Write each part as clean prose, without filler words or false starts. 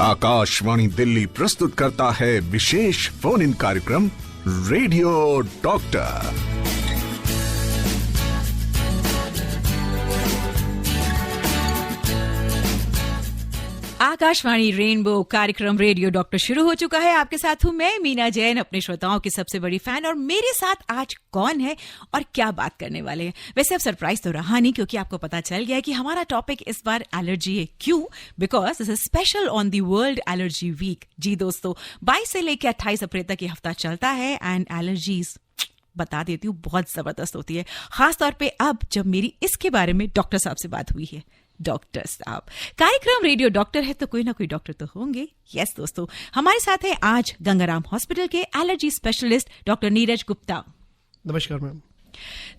आकाशवाणी दिल्ली प्रस्तुत करता है विशेष फोन इन कार्यक्रम रेडियो डॉक्टर। आकाशवाणी रेनबो कार्यक्रम रेडियो डॉक्टर शुरू हो चुका है। आपके साथ हूं मैं मीना जैन, अपने श्रोताओं की सबसे बड़ी फैन। और मेरे साथ आज कौन है और क्या बात करने वाले हैं? वैसे अब सरप्राइज तो रहा नहीं, क्योंकि आपको पता चल गया है कि हमारा टॉपिक इस बार एलर्जी है। क्यों? Because this is special on the world allergy week. जी दोस्तों, 22 से लेकर 28 अप्रैल तक ये हफ्ता चलता है। एंड एलर्जीज बता देती हूँ बहुत जबरदस्त होती है, खासतौर पे अब जब मेरी इसके बारे में डॉक्टर साहब से बात हुई है। डॉक्टर साहब, कार्यक्रम रेडियो डॉक्टर है तो कोई ना कोई डॉक्टर तो होंगे। यस दोस्तों, हमारे साथ है आज गंगाराम हॉस्पिटल के allergy specialist doctor Neeraj Gupta. नमस्कार मैम।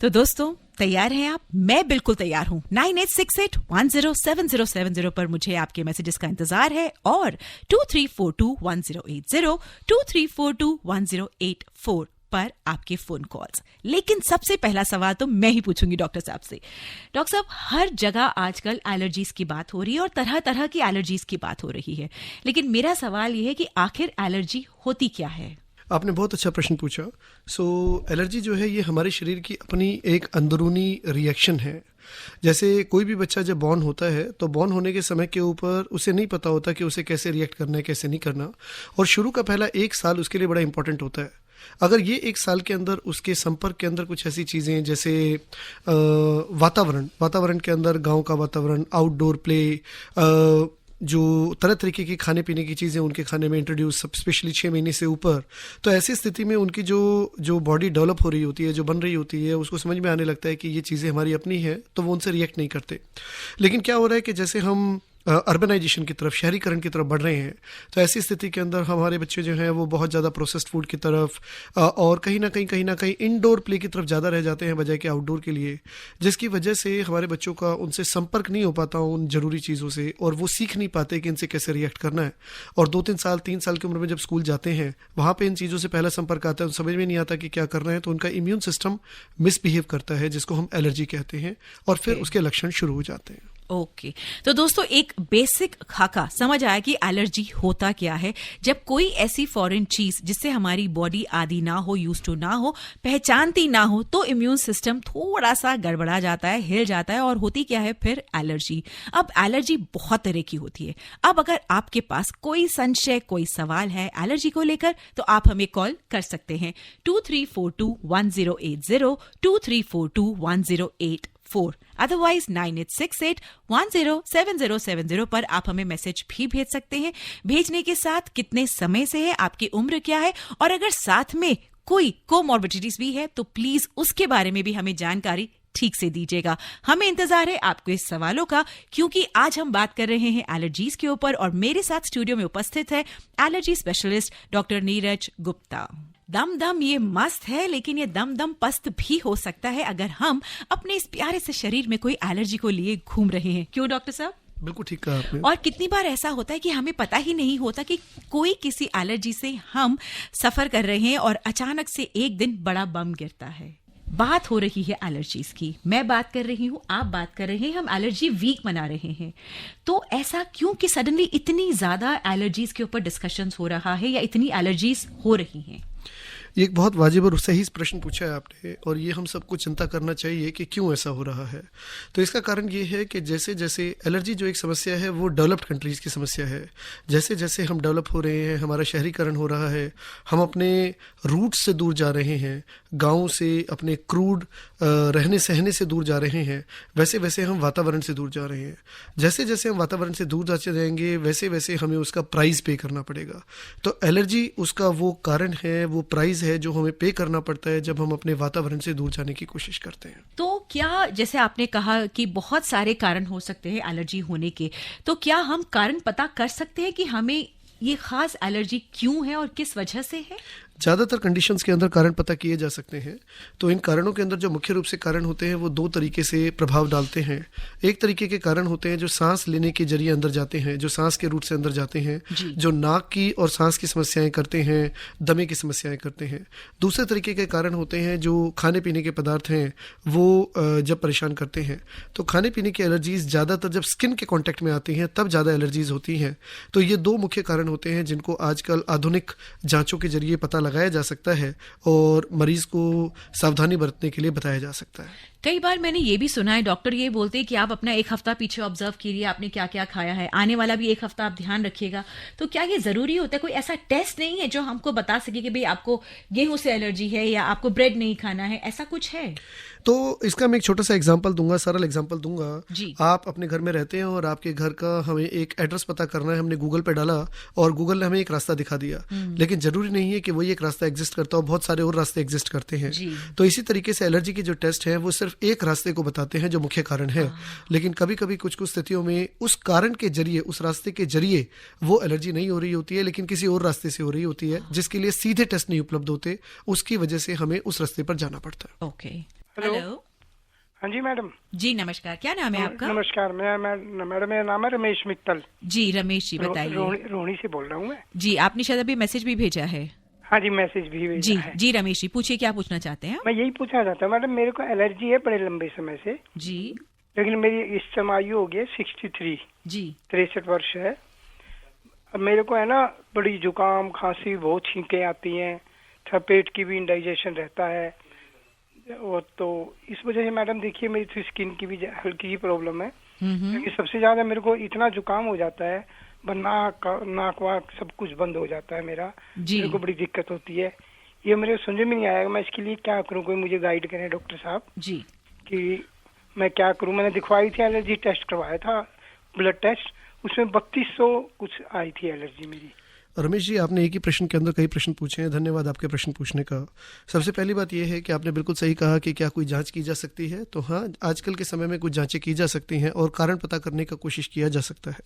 तो दोस्तों, तैयार हैं आप? मैं बिल्कुल तैयार हूं। 9868107070 पर मुझे आपके मैसेजेस का इंतजार है, और 23421080 23421084 पर आपके फोन कॉल्स। लेकिन सबसे पहला सवाल तो मैं ही पूछूंगी डॉक्टर साहब से। डॉक्टर साहब, हर जगह आजकल एलर्जीज की बात हो रही है और तरह तरह की एलर्जीज की बात हो रही है, लेकिन मेरा सवाल यह है कि आखिर एलर्जी होती क्या है? आपने बहुत अच्छा प्रश्न पूछा। एलर्जी जो है ये हमारे शरीर की अपनी एक अंदरूनी रिएक्शन है। जैसे कोई भी बच्चा जब बॉर्न होता है तो बॉर्न होने के समय के ऊपर उसे नहीं पता होता कि उसे कैसे रिएक्ट करना है, कैसे नहीं करना, और शुरू का पहला 1 साल उसके लिए बड़ा इंपॉर्टेंट होता है। अगर ये 1 साल के अंदर उसके संपर्क के अंदर कुछ ऐसी चीज़ें जैसे वातावरण के अंदर गांव का वातावरण, आउटडोर प्ले, जो तरह तरीके की खाने पीने की चीज़ें उनके खाने में इंट्रोड्यूस, स्पेशली 6 महीने से ऊपर, तो ऐसी स्थिति में उनकी जो बॉडी डेवलप हो रही होती है, जो बन रही होती है, उसको समझ में आने लगता है कि ये चीज़ें हमारी अपनी है, तो वो उनसे रिएक्ट नहीं करते। लेकिन क्या हो रहा है कि जैसे हम अर्बनाइजेशन की तरफ, शहरीकरण की तरफ बढ़ रहे हैं, तो ऐसी स्थिति के अंदर हमारे बच्चे जो हैं वो बहुत ज़्यादा प्रोसेस्ड फूड की तरफ और कहीं ना कहीं इंडोर प्ले की तरफ ज़्यादा रह जाते हैं बजाय कि आउटडोर के लिए, जिसकी वजह से हमारे बच्चों का उनसे संपर्क नहीं हो पाता उन जरूरी चीज़ों से, और वो सीख नहीं पाते कि इनसे कैसे रिएक्ट करना है। और 2-3 साल 3 साल की उम्र में जब स्कूल जाते हैं, वहाँ पर इन चीज़ों से पहला संपर्क आता है, समझ में नहीं आता कि क्या करना है, तो उनका इम्यून सिस्टम मिसबिहेव करता है, जिसको हम एलर्जी कहते हैं, और फिर उसके लक्षण शुरू हो जाते हैं। ओके तो दोस्तों, एक बेसिक खाका समझ आया कि एलर्जी होता क्या है। जब कोई ऐसी फॉरेन चीज जिससे हमारी बॉडी आदी ना हो, यूज टू ना हो, पहचानती ना हो, तो इम्यून सिस्टम थोड़ा सा गड़बड़ा जाता है, हिल जाता है, और होती क्या है फिर? एलर्जी। अब एलर्जी बहुत तरह की होती है। अब अगर आपके पास कोई संशय, कोई सवाल है एलर्जी को लेकर, तो आप हमें कॉल कर सकते हैं 23421080 23421084, अदरवाइज 9868107070 पर आप हमें मैसेज भी भेज सकते हैं। भेजने के साथ कितने समय से है, आपकी उम्र क्या है, और अगर साथ में कोई कोमॉर्बिडिटीज भी है तो प्लीज उसके बारे में भी हमें जानकारी ठीक से दीजिएगा। हमें इंतजार है आपके इस सवालों का, क्योंकि आज हम बात कर रहे हैं एलर्जीज के ऊपर, और मेरे साथ स्टूडियो में उपस्थित है allergy specialist doctor Neeraj Gupta. दम ये मस्त है, लेकिन ये दम पस्त भी हो सकता है अगर हम अपने इस प्यारे से शरीर में कोई एलर्जी को लिए घूम रहे हैं। क्यों डॉक्टर साहब? बिल्कुल ठीक कहा आपने। और कितनी बार ऐसा होता है कि हमें पता ही नहीं होता कि कोई किसी एलर्जी से हम सफर कर रहे हैं, और अचानक से एक दिन बड़ा बम गिरता है। बात हो रही है एलर्जीज की, मैं बात कर रही हूँ, आप बात कर रहे हैं, हम एलर्जी वीक मना रहे हैं। तो ऐसा क्यों कि सडनली इतनी ज्यादा एलर्जीज के ऊपर डिस्कशंस हो रहा है, या इतनी एलर्जीज हो रही हैं? ये एक बहुत वाजिब और सही प्रश्न पूछा है आपने, और ये हम सबको चिंता करना चाहिए कि क्यों ऐसा हो रहा है। तो इसका कारण ये है कि जैसे जैसे एलर्जी जो एक समस्या है वो डेवलप्ड कंट्रीज की समस्या है। जैसे जैसे हम डेवलप हो रहे हैं, हमारा शहरीकरण हो रहा है, हम अपने रूट्स से दूर जा रहे हैं, गाँव से अपने क्रूड रहने सहने से दूर जा रहे हैं, वैसे वैसे हम वातावरण से दूर जा रहे हैं। जैसे जैसे हम वातावरण से दूर जाते जाएंगे, वैसे वैसे हमें उसका प्राइस पे करना पड़ेगा। तो एलर्जी उसका वो कारण है, वो प्राइस है जो हमें पे करना पड़ता है जब हम अपने वातावरण से दूर जाने की कोशिश करते हैं। तो क्या, जैसे आपने कहा कि बहुत सारे कारण हो सकते हैं एलर्जी होने के, तो क्या हम कारण पता कर सकते हैं कि हमें ये खास एलर्जी क्यों है और किस वजह से है? ज़्यादातर कंडीशंस के अंदर कारण पता किए जा सकते हैं। तो इन कारणों के अंदर जो मुख्य रूप से कारण होते हैं वो दो तरीके से प्रभाव डालते हैं। एक तरीके के कारण होते हैं जो सांस लेने के जरिए अंदर जाते हैं, जो सांस के रूट से अंदर जाते हैं, जो नाक की और सांस की समस्याएं करते हैं, दमे की समस्याएं करते हैं। दूसरे तरीके के कारण होते हैं जो खाने पीने के पदार्थ हैं वो जब परेशान करते हैं। तो खाने पीने की एलर्जीज ज़्यादातर जब स्किन के कांटेक्ट में आती हैं तब ज़्यादा एलर्जीज होती हैं। तो ये दो मुख्य कारण होते हैं जिनको आजकल आधुनिक जांचों के जरिए पता लगाया जा सकता है और मरीज को सावधानी बरतने के लिए बताया जा सकता है। कई बार मैंने ये भी सुना है डॉक्टर ये बोलते हैं कि आप अपना एक हफ्ता पीछे ऑब्जर्व कीजिए, आपने क्या क्या खाया है, आने वाला भी एक हफ्ता आप ध्यान रखिएगा। तो क्या ये जरूरी होता है? कोई ऐसा टेस्ट नहीं है जो हमको बता सके कि भाई आपको गेहूं से एलर्जी है या आपको ब्रेड नहीं खाना है, ऐसा कुछ है? तो इसका मैं एक छोटा सा एग्जांपल दूंगा, सरल एग्जांपल दूंगा। जी। आप अपने घर में रहते हैं और आपके घर का हमें एक एड्रेस पता करना है, हमने गूगल पे डाला और गूगल ने हमें एक रास्ता दिखा दिया, लेकिन जरूरी नहीं है कि वही एक रास्ता एग्जिस्ट करता हो, बहुत सारे और रास्ते एग्जिस्ट करते हैं। तो इसी तरीके से एलर्जी के जो टेस्ट हैं वो सिर्फ एक रास्ते को बताते हैं जो मुख्य कारण है, लेकिन कभी कभी कुछ कुछ स्थितियों में उस कारण के जरिए, उस रास्ते के जरिए वो एलर्जी नहीं हो रही होती है लेकिन किसी और रास्ते से हो रही होती है जिसके लिए सीधे टेस्ट नहीं उपलब्ध होते, उसकी वजह से हमें उस रास्ते पर जाना पड़ता है। ओके। हेलो। हाँ जी मैडम। जी नमस्कार, क्या नाम है आपका? नमस्कार, मैडम मेरा नाम है रमेश मित्तल। जी रमेश जी बताइए। रोहिणी से बोल रहा हूँ मैं। जी, आपने शायद अभी मैसेज भी भेजा है। हाँ जी, मैसेज भी भेजा जी है। जी रमेश जी पूछिए, क्या पूछना चाहते हैं? मैं यही पूछना चाहता हूँ मैडम, मेरे को एलर्जी है बड़े लंबे समय से। जी। लेकिन मेरी इस समय आयु हो गई 63 जी 63 वर्ष है। अब मेरे को है ना बड़ी जुकाम खांसी, बहुत छींकें आती हैं, पेट की भी इंडाइजेशन रहता है। और तो इस वजह से मैडम देखिए मेरी तो स्किन की भी हल्की ही प्रॉब्लम है। क्योंकि सबसे ज्यादा मेरे को इतना जुकाम हो जाता है, नाक वाक सब कुछ बंद हो जाता है मेरा। मेरे को बड़ी दिक्कत होती है। ये मेरे समझ में नहीं आया मैं इसके लिए क्या करूँ, कोई मुझे गाइड करें डॉक्टर साहब जी कि मैं क्या करूँ। मैंने दिखवाई थी, एलर्जी टेस्ट करवाया था, ब्लड टेस्ट, उसमें 3200 कुछ आई थी एलर्जी मेरी। रमेश जी, आपने एक ही प्रश्न के अंदर कई प्रश्न पूछे हैं, धन्यवाद आपके प्रश्न पूछने का। सबसे पहली बात यह है कि आपने बिल्कुल सही कहा कि क्या कोई जांच की जा सकती है, तो हाँ, आजकल के समय में कुछ जांचें की जा सकती हैं और कारण पता करने का कोशिश किया जा सकता है।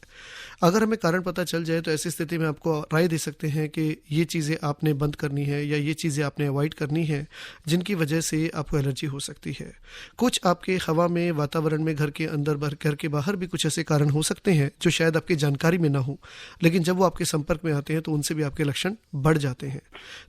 अगर हमें कारण पता चल जाए तो ऐसी स्थिति में आपको राय दे सकते हैं कि ये चीज़ें आपने बंद करनी है या ये चीज़ें आपने अवॉइड करनी है जिनकी वजह से आपको एलर्जी हो सकती है। कुछ आपके हवा में, वातावरण में, घर के अंदर, घर के बाहर भी कुछ ऐसे कारण हो सकते हैं जो शायद आपकी जानकारी में ना हो, लेकिन जब वो आपके संपर्क में आते हैं तो उनसे भी आपके लक्षण बढ़ जाते हैं।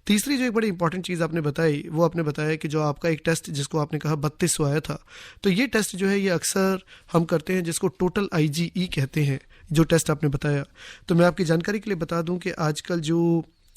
तीसरी जो एक बड़ी इंपॉर्टेंट चीज़ आपने बताई, वो आपने बताया कि जो आपका एक टेस्ट जिसको आपने कहा 3200 आया था, तो ये टेस्ट जो है ये अक्सर हम करते हैं जिसको टोटल IgE कहते हैं, जो टेस्ट आपने बताया। तो मैं आपकी जानकारी के लिए बता दूं कि आजकल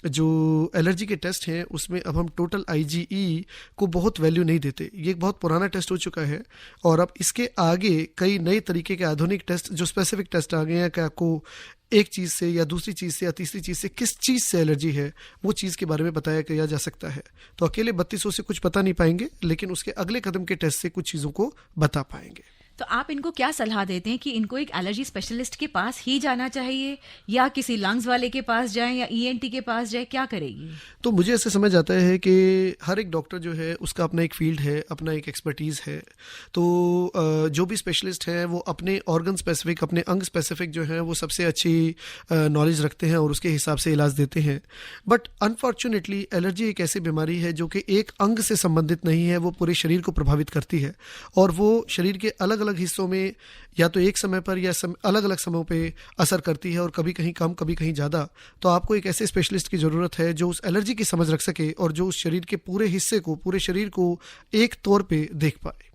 जो एलर्जी के टेस्ट हैं उसमें अब हम टोटल IgE को बहुत वैल्यू नहीं देते। ये एक बहुत पुराना टेस्ट हो चुका है और अब इसके आगे कई नए तरीके के आधुनिक टेस्ट, जो स्पेसिफिक टेस्ट आ गए हैं कि आपको एक चीज़ से या दूसरी चीज़ से या तीसरी चीज़ से किस चीज़ से एलर्जी है, वो चीज़ के बारे में बताया किया जा सकता है। तो अकेले 3200 से कुछ पता नहीं पाएंगे, लेकिन उसके अगले कदम के टेस्ट से कुछ चीज़ों को बता पाएंगे। तो आप इनको क्या सलाह देते हैं कि इनको एक एलर्जी स्पेशलिस्ट के पास ही जाना चाहिए या किसी लंग्स वाले के पास जाएं या ENT के पास जाएं, क्या करेगी? तो मुझे ऐसे समझ आता है कि हर एक डॉक्टर जो है उसका अपना एक फील्ड है, अपना एक एक्सपर्टीज़ है। तो जो भी स्पेशलिस्ट हैं वो अपने ऑर्गन स्पेसिफिक, अपने अंग स्पेसिफिक जो है वो सबसे अच्छी नॉलेज रखते हैं और उसके हिसाब से इलाज देते हैं। बट अनफॉर्चुनेटली एलर्जी एक ऐसी बीमारी है जो कि एक अंग से संबंधित नहीं है, वो पूरे शरीर को प्रभावित करती है और वो शरीर के अलग अलग हिस्सों में या तो एक समय पर या अलग अलग समयों पे असर करती है और कभी कहीं कम, कभी कहीं ज़्यादा। तो आपको एक ऐसे स्पेशलिस्ट की ज़रूरत है जो उस एलर्जी की समझ रख सके और जो उस शरीर के पूरे हिस्से को, पूरे शरीर को एक तौर पे देख पाए।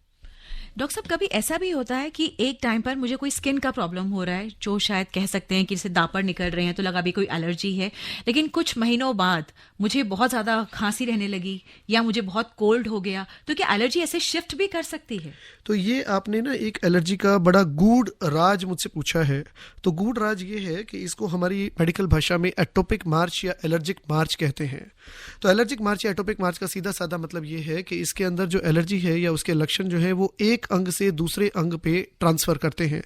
डॉक्टर साहब, कभी ऐसा भी होता है कि एक टाइम पर मुझे कोई स्किन का प्रॉब्लम हो रहा है, जो शायद कह सकते हैं कि जैसे दापड़ निकल रहे हैं तो लगा भी कोई एलर्जी है, लेकिन कुछ महीनों बाद मुझे बहुत ज़्यादा खांसी रहने लगी या मुझे बहुत कोल्ड हो गया, तो क्या एलर्जी ऐसे शिफ्ट भी कर सकती है? तो ये आपने ना एक एलर्जी का बड़ा गूढ़ राज मुझसे पूछा है। तो गूढ़ राज ये है कि इसको हमारी मेडिकल भाषा में एटोपिक मार्च या एलर्जिक मार्च कहते हैं। तो एलर्जिक मार्च या एटोपिक मार्च का सीधा साधा मतलब ये है कि इसके अंदर जो एलर्जी है या उसके लक्षण जो है वो एक अंग से दूसरे अंग पे ट्रांसफर करते हैं।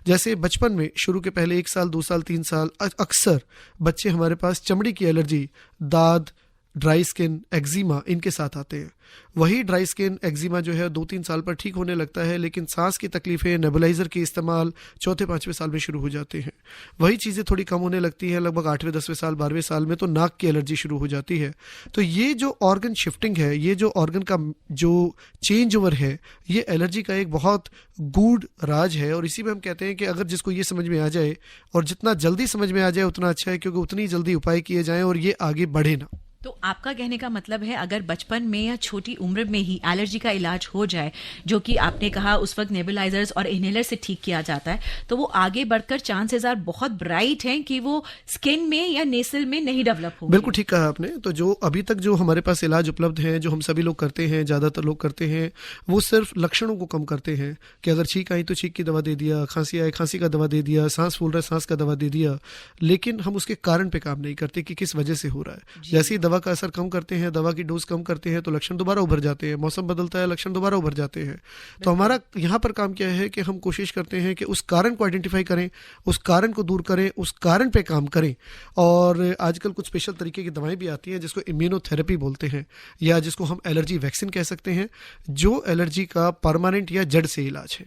जैसे बचपन में शुरू के पहले 1 साल, 2 साल, 3 साल अक्सर बच्चे हमारे पास चमड़ी की एलर्जी, दाद, ड्राई स्किन, एक्जिमा इनके साथ आते हैं। वही ड्राई स्किन, एक्जिमा जो है 2-3 साल पर ठीक होने लगता है, लेकिन सांस की तकलीफें, नेबुलाइजर के इस्तेमाल 4-5वें साल में शुरू हो जाते हैं। वही चीज़ें थोड़ी कम होने लगती हैं लगभग 8वें-10वें साल, 12वें साल में, तो नाक की एलर्जी शुरू हो जाती है। तो ये जो ऑर्गन शिफ्टिंग है, ये जो ऑर्गन का जो चेंज ओवर है, ये एलर्जी का एक बहुत गूढ़ राज है। और इसी में हम कहते हैं कि अगर जिसको ये समझ में आ जाए, और जितना जल्दी समझ में आ जाए उतना अच्छा है, क्योंकि उतनी जल्दी उपाय किए जाएं और ये आगे बढ़े ना। तो आपका कहने का मतलब है अगर बचपन में या छोटी उम्र में ही एलर्जी का इलाज हो जाए, जो कि आपने कहा उस वक्त नेबुलाइजर्स और इनहेलर से ठीक किया जाता है, तो वो आगे बढ़कर चांसेस आर बहुत ब्राइट हैं कि वो स्किन में या नेसल में नहीं डेवलप हो। बिल्कुल ठीक कहा आपने। तो जो अभी तक जो हमारे पास इलाज उपलब्ध हैं, जो हम सभी लोग करते हैं, ज़्यादातर लोग करते हैं, वो सिर्फ लक्षणों को कम करते हैं कि अगर छींक आई तो छींक की दवा दे दिया, खांसी आई खांसी का दवा दे दिया, सांस फूल रहा है सांस का दवा दे दिया, लेकिन हम उसके कारण पे काम नहीं करते कि किस वजह से हो रहा है। जैसे ही दवा का असर कम करते हैं, दवा की डोज कम करते हैं, तो लक्षण दोबारा उभर जाते हैं, मौसम बदलता है, लक्षण दोबारा उभर जाते हैं। तो हमारा यहाँ पर काम क्या है कि हम कोशिश करते हैं कि उस कारण को आइडेंटिफाई करें, उस कारण को दूर करें, उस कारण पे काम करें। और आजकल कुछ स्पेशल तरीके की दवाएं भी आती हैं जिसको इम्यूनोथेरेपी बोलते हैं, या जिसको हम एलर्जी वैक्सीन कह सकते हैं, जो एलर्जी का परमानेंट या जड़ से इलाज है।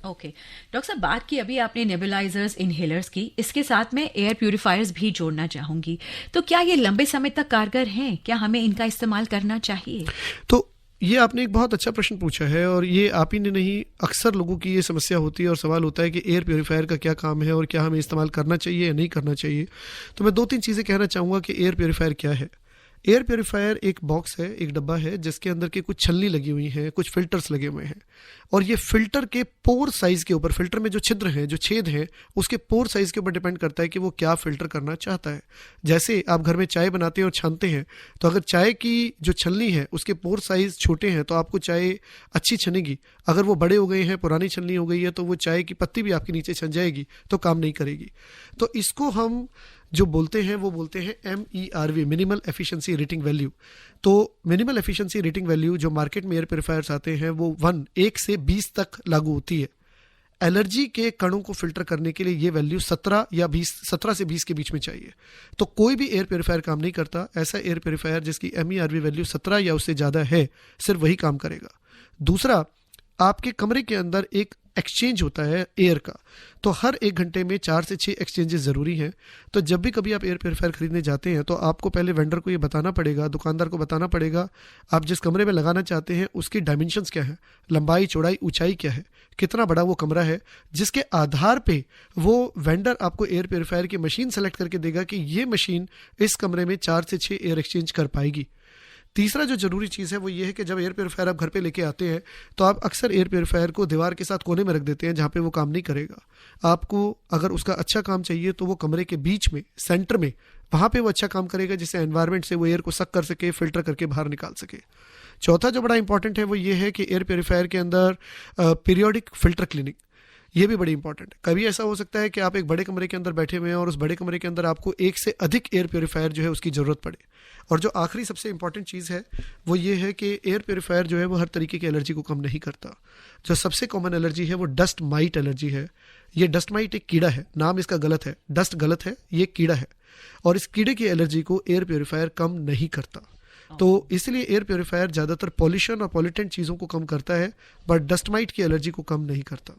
ओके डॉक्टर साहब, बात की अभी आपने नेबुलाइजर्स, इनहेलर्स की, इसके साथ में एयर प्यूरिफायर्स भी जोड़ना चाहूंगी। तो क्या ये लंबे समय तक कारगर हैं? क्या हमें इनका इस्तेमाल करना चाहिए? तो ये आपने एक बहुत अच्छा प्रश्न पूछा है, और ये आप ही ने नहीं, अक्सर लोगों की ये समस्या होती है और सवाल होता है कि एयर प्यूरिफायर का क्या काम है और क्या हमें इस्तेमाल करना चाहिए या नहीं करना चाहिए। तो मैं 2-3 चीज़ें कहना चाहूँगा कि एयर प्यूरिफायर क्या है। एयर प्यूरिफायर एक बॉक्स है, एक डब्बा है, जिसके अंदर के कुछ छलनी लगी हुई हैं, कुछ फिल्टर्स लगे हुए हैं, और ये फिल्टर के पोर साइज के ऊपर, फिल्टर में जो छिद्र हैं, जो छेद हैं, उसके पोर साइज के ऊपर डिपेंड करता है कि वो क्या फिल्टर करना चाहता है। जैसे आप घर में चाय बनाते हैं और छानते हैं, तो अगर चाय की जो छलनी है उसके पोर साइज छोटे हैं तो आपको चाय अच्छी छनेगी। अगर वो बड़े हो गए हैं, पुरानी छलनी हो गई है, तो वो चाय की पत्ती भी आपके नीचे छन जाएगी, तो काम नहीं करेगी। तो इसको हम जो बोलते हैं वो बोलते हैं MERV, minimal efficiency rating value. तो मिनिमल एफिशिएंसी रेटिंग वैल्यू जो मार्केट में एयर प्यूरिफायर्स आते हैं वो 1 से 20 तक लागू होती है। एलर्जी के कणों को फिल्टर करने के लिए ये वैल्यू 17 से 20 के बीच में चाहिए। तो कोई भी एयर प्यूरिफायर काम नहीं करता। ऐसा एयर प्यूरिफायर जिसकी MERV वैल्यू 17 या उससे ज़्यादा है, सिर्फ वही काम करेगा। दूसरा, आपके कमरे के अंदर एक एक्सचेंज होता है एयर का, तो हर 1 घंटे में 4 से 6 एक्सचेंजेस ज़रूरी हैं। तो जब भी कभी आप एयर प्यूरिफायर खरीदने जाते हैं तो आपको पहले वेंडर को ये बताना पड़ेगा, दुकानदार को बताना पड़ेगा, आप जिस कमरे में लगाना चाहते हैं उसकी डायमेंशंस क्या है, लंबाई, चौड़ाई, ऊंचाई क्या है, कितना बड़ा वो कमरा है, जिसके आधार पे वो वेंडर आपको एयर प्यूरिफायर की मशीन सेलेक्ट करके देगा कि ये मशीन इस कमरे में 4 से 6 एयर एक्सचेंज कर पाएगी। तीसरा जो जरूरी चीज़ है वो ये है कि जब एयर प्यूरिफायर आप घर पे लेके आते हैं तो आप अक्सर एयर प्यूरिफायर को दीवार के साथ कोने में रख देते हैं जहाँ पे वो काम नहीं करेगा। आपको अगर उसका अच्छा काम चाहिए तो वो कमरे के बीच में, सेंटर में, वहाँ पे वो अच्छा काम करेगा, जिससे एनवायरनमेंट से वो एयर को सक कर सके, फिल्टर करके बाहर निकाल सके। चौथा जो बड़ा इंपॉर्टेंट है वो ये है कि एयर प्यूरिफायर के अंदर पीरियोडिक फिल्टर क्लीनिंग, ये भी बड़ी इंपॉर्टेंट है। कभी ऐसा हो सकता है कि आप एक बड़े कमरे के अंदर बैठे हुए हैं और उस बड़े कमरे के अंदर आपको 1 से अधिक एयर प्यूरिफायर जो है उसकी ज़रूरत पड़े। और जो आखिरी सबसे इंपॉर्टेंट चीज़ है वो ये है कि एयर प्यूरिफायर जो है वो हर तरीके की एलर्जी को कम नहीं करता। जो सबसे कॉमन एलर्जी है वो डस्ट माइट एलर्जी है। ये डस्ट माइट एक कीड़ा है, नाम इसका गलत है, डस्ट गलत है, ये कीड़ा है, और इस कीड़े की एलर्जी को एयर प्यूरिफायर कम नहीं करता। तो इसलिए एयर प्यूरिफायर ज़्यादातर पॉल्यूशन और पॉल्यूटेंट चीज़ों को कम करता है, बट डस्ट माइट की एलर्जी को कम नहीं करता।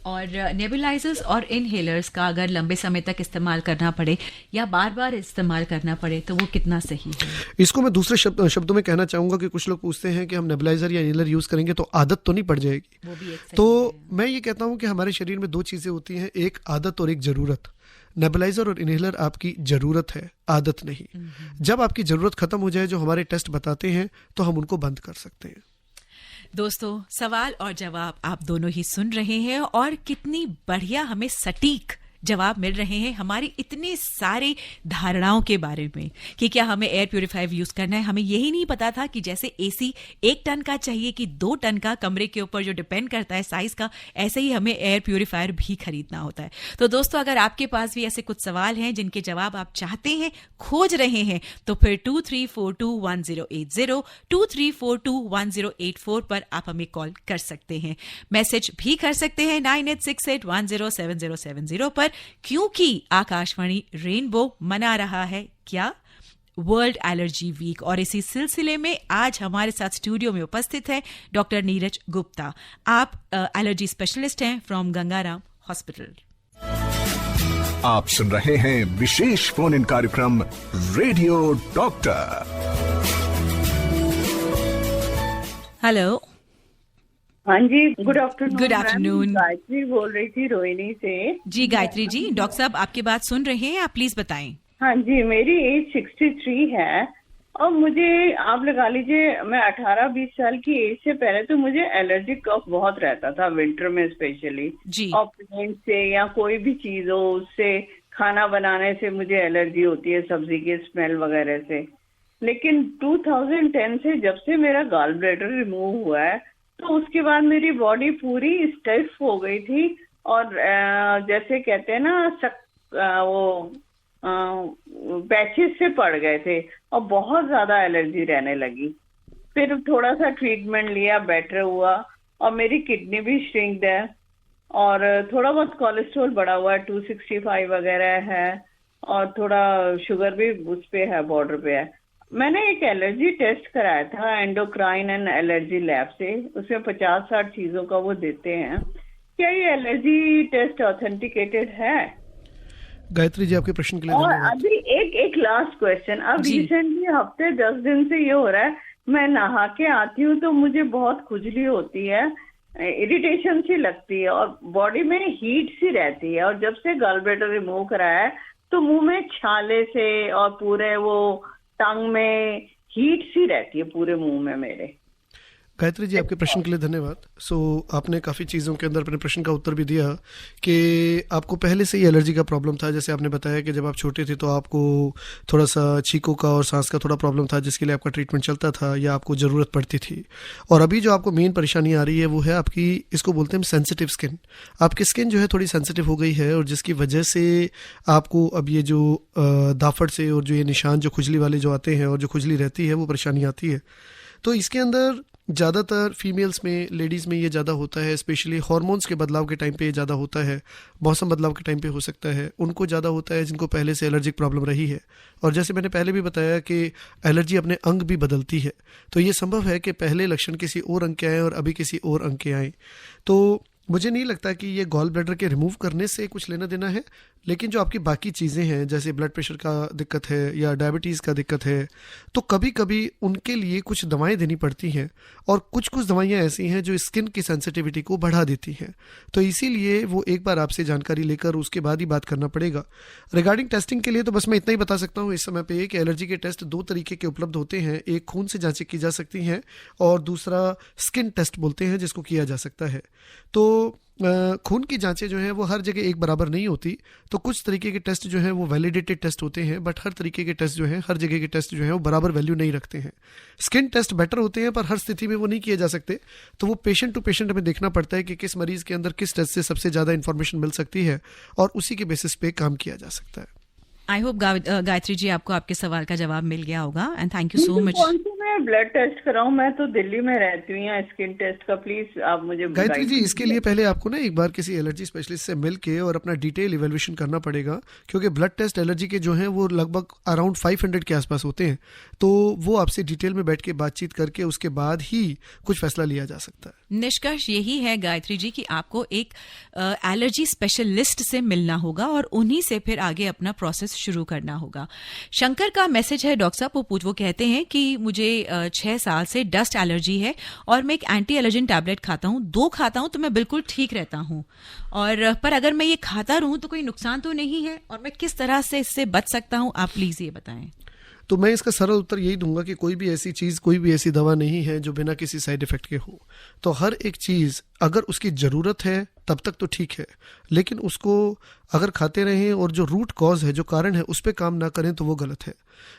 और नेबुलाइजर्स और इनहेलर्स का अगर लंबे समय तक इस्तेमाल करना पड़े या बार बार इस्तेमाल करना पड़े तो वो कितना सही है? इसको मैं दूसरे शब्दों में कहना चाहूँगा कि कुछ लोग पूछते हैं कि हम नेबुलाइजर या इनहेलर यूज़ करेंगे तो आदत तो नहीं पड़ जाएगी। वो भी एक सही तो है। मैं ये कहता हूँ कि हमारे शरीर में 2 चीज़ें होती हैं, एक आदत और एक ज़रूरत। नेबुलाइजर और इनहेलर आपकी ज़रूरत है, आदत नहीं। जब आपकी ज़रूरत ख़त्म हो जाए, जो हमारे टेस्ट बताते हैं, तो हम उनको बंद कर सकते हैं। दोस्तों, सवाल और जवाब आप दोनों ही सुन रहे हैं और कितनी बढ़िया हमें सटीक जवाब मिल रहे हैं हमारी इतने सारे धारणाओं के बारे में कि क्या हमें एयर प्यूरिफायर यूज करना है। हमें यही नहीं पता था कि जैसे एसी 1 टन का चाहिए कि 2 टन का, कमरे के ऊपर जो डिपेंड करता है साइज का, ऐसे ही हमें एयर प्यूरिफायर भी खरीदना होता है। तो दोस्तों, अगर आपके पास भी ऐसे कुछ सवाल हैं जिनके जवाब आप चाहते हैं, खोज रहे हैं, तो फिर 23421080 23421084 पर आप हमें कॉल कर सकते हैं। मैसेज भी कर सकते हैं 9868107070 पर, क्योंकि आकाशवाणी रेनबो मना रहा है क्या वर्ल्ड एलर्जी वीक और इसी सिलसिले में आज हमारे साथ स्टूडियो में उपस्थित है डॉक्टर नीरज गुप्ता। आप एलर्जी स्पेशलिस्ट हैं फ्रॉम गंगाराम हॉस्पिटल। आप सुन रहे हैं विशेष फोन इन कार्यक्रम रेडियो डॉक्टर। हेलो। हाँ जी, good afternoon. Good afternoon। Gayatri बोल रही थी रोहिणी से। जी गायत्री जी, डॉक्टर साहब आपकी बात सुन रहे हैं, आप प्लीज बताएं। हाँ जी, मेरी एज 63 है और मुझे आप लगा लीजिए मैं 18-20 साल की एज से पहले तो मुझे एलर्जी कफ बहुत रहता था, विंटर में स्पेशली। जी। और पेंट से या कोई भी चीज हो उससे, खाना बनाने से मुझे एलर्जी होती है, सब्जी की स्मेल वगैरह से। लेकिन 2010 से जब से मेरा गॉल ब्लैडर रिमूव हुआ है तो उसके बाद मेरी बॉडी पूरी स्टिफ हो गई थी और जैसे कहते हैं ना वो पैचेस से पड़ गए थे और बहुत ज्यादा एलर्जी रहने लगी। फिर थोड़ा सा ट्रीटमेंट लिया, बेटर हुआ और मेरी किडनी भी श्रिंक्ड है और थोड़ा बहुत कोलेस्ट्रॉल बढ़ा हुआ है, 265 वगैरह है और थोड़ा शुगर भी उस पे है, बॉर्डर पे है। मैंने एक एलर्जी टेस्ट कराया था एंडोक्राइन एंड एलर्जी लैब से, उसमें 50-60 चीजों का वो देते हैं। क्या ये एलर्जी टेस्ट ऑथेंटिकेटेड है? गायत्री जी आपके प्रश्न के लिए और धन्यवाद। अभी एक लास्ट क्वेश्चन। अब जी। रिसेंटली हफ्ते 10 दिन से ये हो रहा है, मैं नहा के आती हूँ तो मुझे बहुत खुजली होती है, इरिटेशन सी लगती है और बॉडी में हीट सी रहती है और जब से गॉल ब्लैडर रिमूव कराया है तो मुंह में छाले से और पूरे वो टंग में हीट सी रहती है पूरे मुंह में मेरे। गायत्री जी आपके प्रश्न के लिए धन्यवाद। आपने काफ़ी चीज़ों के अंदर अपने प्रश्न का उत्तर भी दिया कि आपको पहले से ही एलर्जी का प्रॉब्लम था। जैसे आपने बताया कि जब आप छोटे थे तो आपको थोड़ा सा छींकों का और सांस का थोड़ा प्रॉब्लम था जिसके लिए आपका ट्रीटमेंट चलता था या आपको ज़रूरत पड़ती थी। और अभी जो आपको मेन परेशानी आ रही है वो है आपकी, इसको बोलते हैं सेंसिटिव स्किन। आपकी स्किन जो है थोड़ी सेंसिटिव हो गई है और जिसकी वजह से आपको अब ये जो दाफड़ से और जो ये निशान जो खुजली वाले जो आते हैं और जो खुजली रहती है वो परेशानी आती है। तो इसके अंदर ज़्यादातर फीमेल्स में, लेडीज़ में ये ज़्यादा होता है, स्पेशली हार्मोन्स के बदलाव के टाइम पे ये ज़्यादा होता है, मौसम बदलाव के टाइम पे हो सकता है, उनको ज़्यादा होता है जिनको पहले से एलर्जिक प्रॉब्लम रही है। और जैसे मैंने पहले भी बताया कि एलर्जी अपने अंग भी बदलती है, तो ये संभव है कि पहले लक्षण किसी और अंग के आएँ और अभी किसी और अंग के आएँ। तो मुझे नहीं लगता कि ये गॉल ब्लैडर के रिमूव करने से कुछ लेना देना है, लेकिन जो आपकी बाकी चीज़ें हैं जैसे ब्लड प्रेशर का दिक्कत है या डायबिटीज़ का दिक्कत है, तो कभी कभी उनके लिए कुछ दवाएं देनी पड़ती हैं और कुछ दवाइयां ऐसी हैं जो स्किन की सेंसिटिविटी को बढ़ा देती हैं। तो इसीलिए वो एक बार आपसे जानकारी लेकर उसके बाद ही बात करना पड़ेगा। रिगार्डिंग टेस्टिंग के लिए तो बस मैं इतना ही बता सकता हूँ इस समय पे कि एलर्जी के टेस्ट 2 तरीके के उपलब्ध होते हैं। एक खून से जांचें की जा सकती हैं और दूसरा स्किन टेस्ट बोलते हैं जिसको किया जा सकता है। तो खून की जांचें जो हैं वो हर जगह एक बराबर नहीं होती, तो कुछ तरीके के टेस्ट जो हैं वो वैलिडेटेड टेस्ट होते हैं, बट हर तरीके के टेस्ट जो हैं, हर जगह के टेस्ट जो हैं वो बराबर वैल्यू नहीं रखते हैं। स्किन टेस्ट बेटर होते हैं पर हर स्थिति में वो नहीं किए जा सकते, तो वो पेशेंट टू पेशेंट हमें देखना पड़ता है कि किस मरीज के अंदर किस टेस्ट से सबसे ज़्यादा इन्फॉर्मेशन मिल सकती है और उसी के बेसिस पे काम किया जा सकता है। आई होप गायत्री जी आपको आपके सवाल का जवाब मिल गया होगा and thank you so much. कौन सी मैं ब्लड टेस्ट कराऊं? मैं तो दिल्ली में रहती हूँ, या स्किन टेस्ट का प्लीज आप मुझे गायत्री जी इसके लिए पहले आपको ना एक बार किसी एलर्जी स्पेशलिस्ट से मिल के और अपना डिटेल इवेल्युएशन करना पड़ेगा, क्योंकि ब्लड टेस्ट एलर्जी के जो हैं वो लगभग अराउंड 500 के आसपास होते हैं, तो वो आपसे डिटेल में बैठ के बातचीत करके उसके बाद ही कुछ फैसला लिया जा सकता है। निष्कर्ष यही है गायत्री जी कि आपको एक एलर्जी स्पेशलिस्ट से मिलना होगा और उन्हीं से फिर आगे अपना प्रोसेस शुरू करना होगा। शंकर का मैसेज है डॉक्टर साहब, वो कहते हैं कि मुझे 6 साल से डस्ट एलर्जी है और मैं एक एंटी एलर्जन टैबलेट खाता हूँ, 2 खाता हूँ तो मैं बिल्कुल ठीक रहता हूँ, और पर अगर मैं ये खाता रहूँ तो कोई नुकसान तो नहीं है और मैं किस तरह से इससे बच सकता हूँ, आप प्लीज ये बताएं। तो मैं इसका सरल उत्तर यही दूंगा कि कोई भी ऐसी चीज़, कोई भी ऐसी दवा नहीं है जो बिना किसी साइड इफेक्ट के हो। तो हर एक चीज़ अगर उसकी ज़रूरत है तब तक तो ठीक है, लेकिन उसको अगर खाते रहें और जो रूट कॉज है, जो कारण है, उस पर काम ना करें तो वो गलत है।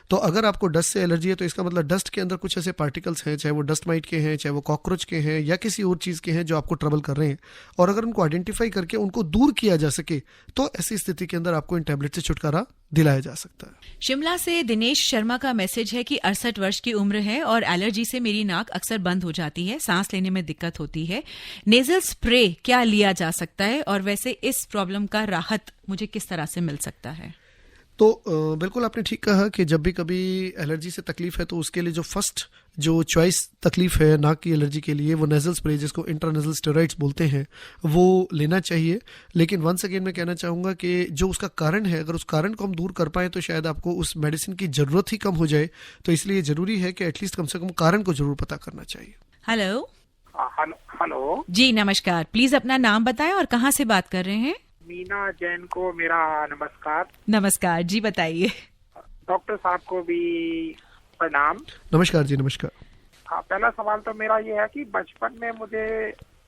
तो अगर आपको डस्ट से एलर्जी है तो इसका मतलब डस्ट के अंदर कुछ ऐसे पार्टिकल्स हैं, चाहे वो डस्ट माइट के हैं, चाहे वो कॉकरोच के हैं या किसी और चीज़ के हैं जो आपको ट्रबल कर रहे हैं, और अगर उनको आइडेंटिफाई करके उनको दूर किया जा सके तो ऐसी स्थिति के अंदर आपको इन टैबलेट से छुटकारा दिलाया जा सकता है। शिमला से दिनेश शर्मा का मैसेज है कि 68 वर्ष की उम्र है और एलर्जी से मेरी नाक अक्सर बंद हो जाती है, सांस लेने में दिक्कत होती है, नेजल स्प्रे क्या लिया जा सकता है और वैसे इस प्रॉब्लम का राहत मुझे किस तरह से मिल सकता है? तो बिल्कुल आपने ठीक कहा कि जब भी कभी एलर्जी से तकलीफ है तो उसके लिए जो फर्स्ट जो चॉइस तकलीफ है नाक की एलर्जी के लिए वो नेजल स्प्रे जिसको इंट्रानेजल स्टेरॉइड्स बोलते हैं वो लेना चाहिए। लेकिन वंस अगेन मैं कहना चाहूँगा कि जो उसका कारण है अगर उस कारण को हम दूर कर पाएँ तो शायद आपको उस मेडिसिन की ज़रूरत ही कम हो जाए। तो इसलिए ज़रूरी है कि एटलीस्ट कम से कम कारण को ज़रूर पता करना चाहिए। हेलो हेलो जी, नमस्कार। प्लीज अपना नाम बताएं और कहाँ से बात कर रहे हैं? मीना जैन को मेरा नमस्कार। नमस्कार जी, बताइए। डॉक्टर साहब को भी प्रणाम। नमस्कार जी, नमस्कार। हाँ, पहला सवाल तो मेरा ये है कि बचपन में मुझे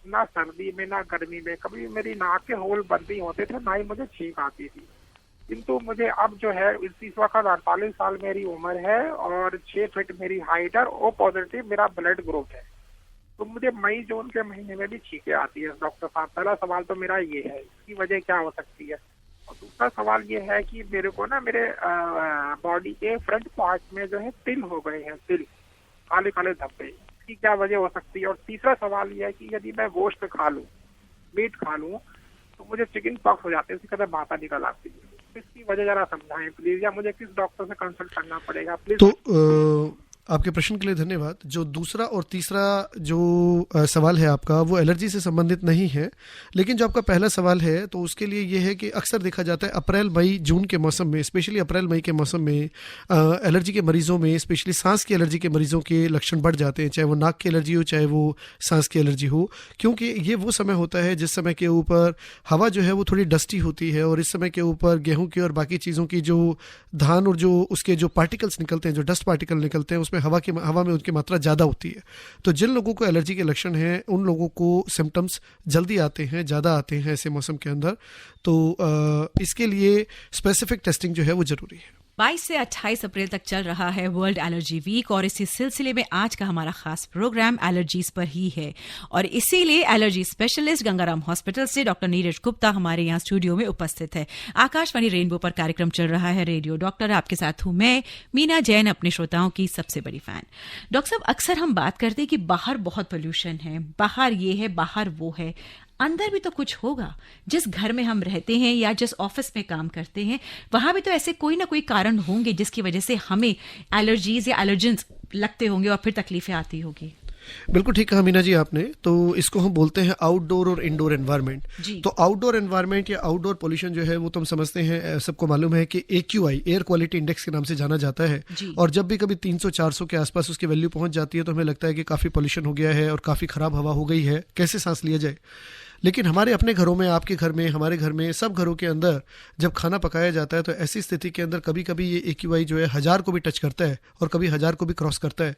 ना सर्दी में ना गर्मी में कभी मेरी नाक के होल बंद नहीं होते थे, ना ही मुझे छींक आती थी। किंतु मुझे अब जो है इस वक्त 48 साल मेरी उम्र है और 6 फीट मेरी हाइट है, ओ पॉजिटिव मेरा ब्लड ग्रुप है, तो मुझे मई जून के महीने में भी छींकें आती है। डॉक्टर साहब, पहला सवाल तो मेरा ये है, इसकी वजह क्या हो सकती है? और दूसरा सवाल ये है कि मेरे को ना मेरे बॉडी के फ्रंट पार्ट में जो है तिल हो गए हैं, तिल काले काले धब्बे, इसकी क्या वजह हो सकती है? और तीसरा सवाल ये है कि यदि मैं गोश्त खा लूँ, मीट खा लूँ, तो मुझे चिकन पॉक्स हो जाते हैं, उसकी कदर माता निकल आती है। इसकी वजह जरा समझाएं प्लीज, या मुझे किस डॉक्टर से कंसल्ट करना पड़ेगा प्लीज? तो आपके प्रश्न के लिए धन्यवाद। जो दूसरा और तीसरा जो सवाल है आपका वो एलर्जी से संबंधित नहीं है, लेकिन जो आपका पहला सवाल है तो उसके लिए ये है कि अक्सर देखा जाता है अप्रैल मई जून के मौसम में, स्पेशली अप्रैल मई के मौसम में एलर्जी के मरीजों में, स्पेशली सांस की एलर्जी के मरीजों के लक्षण बढ़ जाते हैं, चाहे वो नाक की एलर्जी हो चाहे वो सांस की एलर्जी हो, क्योंकि ये वो समय होता है जिस समय के ऊपर हवा जो है वो थोड़ी डस्टी होती है और इस समय के ऊपर गेहूं की और बाकी चीज़ों की जो धान और जो उसके जो पार्टिकल्स निकलते हैं, जो डस्ट पार्टिकल निकलते हैं, उसमें हवा में उनकी मात्रा ज़्यादा होती है। तो जिन लोगों को एलर्जी के लक्षण हैं उन लोगों को सिम्टम्स जल्दी आते हैं, ज़्यादा आते हैं ऐसे मौसम के अंदर। तो इसके लिए स्पेसिफिक टेस्टिंग जो है वो ज़रूरी है। 22 से 28 अप्रैल तक चल रहा है वर्ल्ड एलर्जी वीक और इसी सिलसिले में आज का हमारा खास प्रोग्राम एलर्जीज पर ही है और इसीलिए एलर्जी स्पेशलिस्ट गंगाराम हॉस्पिटल से डॉक्टर नीरज गुप्ता हमारे यहाँ स्टूडियो में उपस्थित है। आकाशवाणी रेनबो पर कार्यक्रम चल रहा है रेडियो डॉक्टर, आपके साथ हूं मैं मीना जैन, अपने श्रोताओं की सबसे बड़ी फैन। डॉक्टर साहब, अक्सर हम बात करते हैं कि बाहर बहुत पोल्यूशन है, बाहर ये है, बाहर वो है, अंदर भी तो कुछ होगा। जिस घर में हम रहते हैं या जिस ऑफिस में काम करते हैं वहां भी तो ऐसे कोई ना कोई कारण होंगे जिसकी वजह से हमें एलर्जीज या एलर्जेंस लगते होंगे और फिर तकलीफें आती होगी। बिल्कुल ठीक कहा मीना जी आपने। तो इसको हम बोलते हैं आउटडोर और इंडोर एनवायरनमेंट। तो आउटडोर एनवायरनमेंट या आउटडोर पोल्यूशन जो है वो तो हम समझते हैं, सबको मालूम है कि AQI एयर क्वालिटी इंडेक्स के नाम से जाना जाता है और जब भी कभी 300-400 के आसपास उसकी वैल्यू पहुंच जाती है तो हमें लगता है कि काफ़ी पोल्यूशन हो गया है और काफ़ी ख़राब हवा हो गई है, कैसे सांस लिया जाए। लेकिन हमारे अपने घरों में, आपके घर में, हमारे घर में, सब घरों के अंदर जब खाना पकाया जाता है तो ऐसी स्थिति के अंदर कभी कभी ये AQI जो है 1000 को भी टच करता है और कभी 1000 को भी क्रॉस करता है।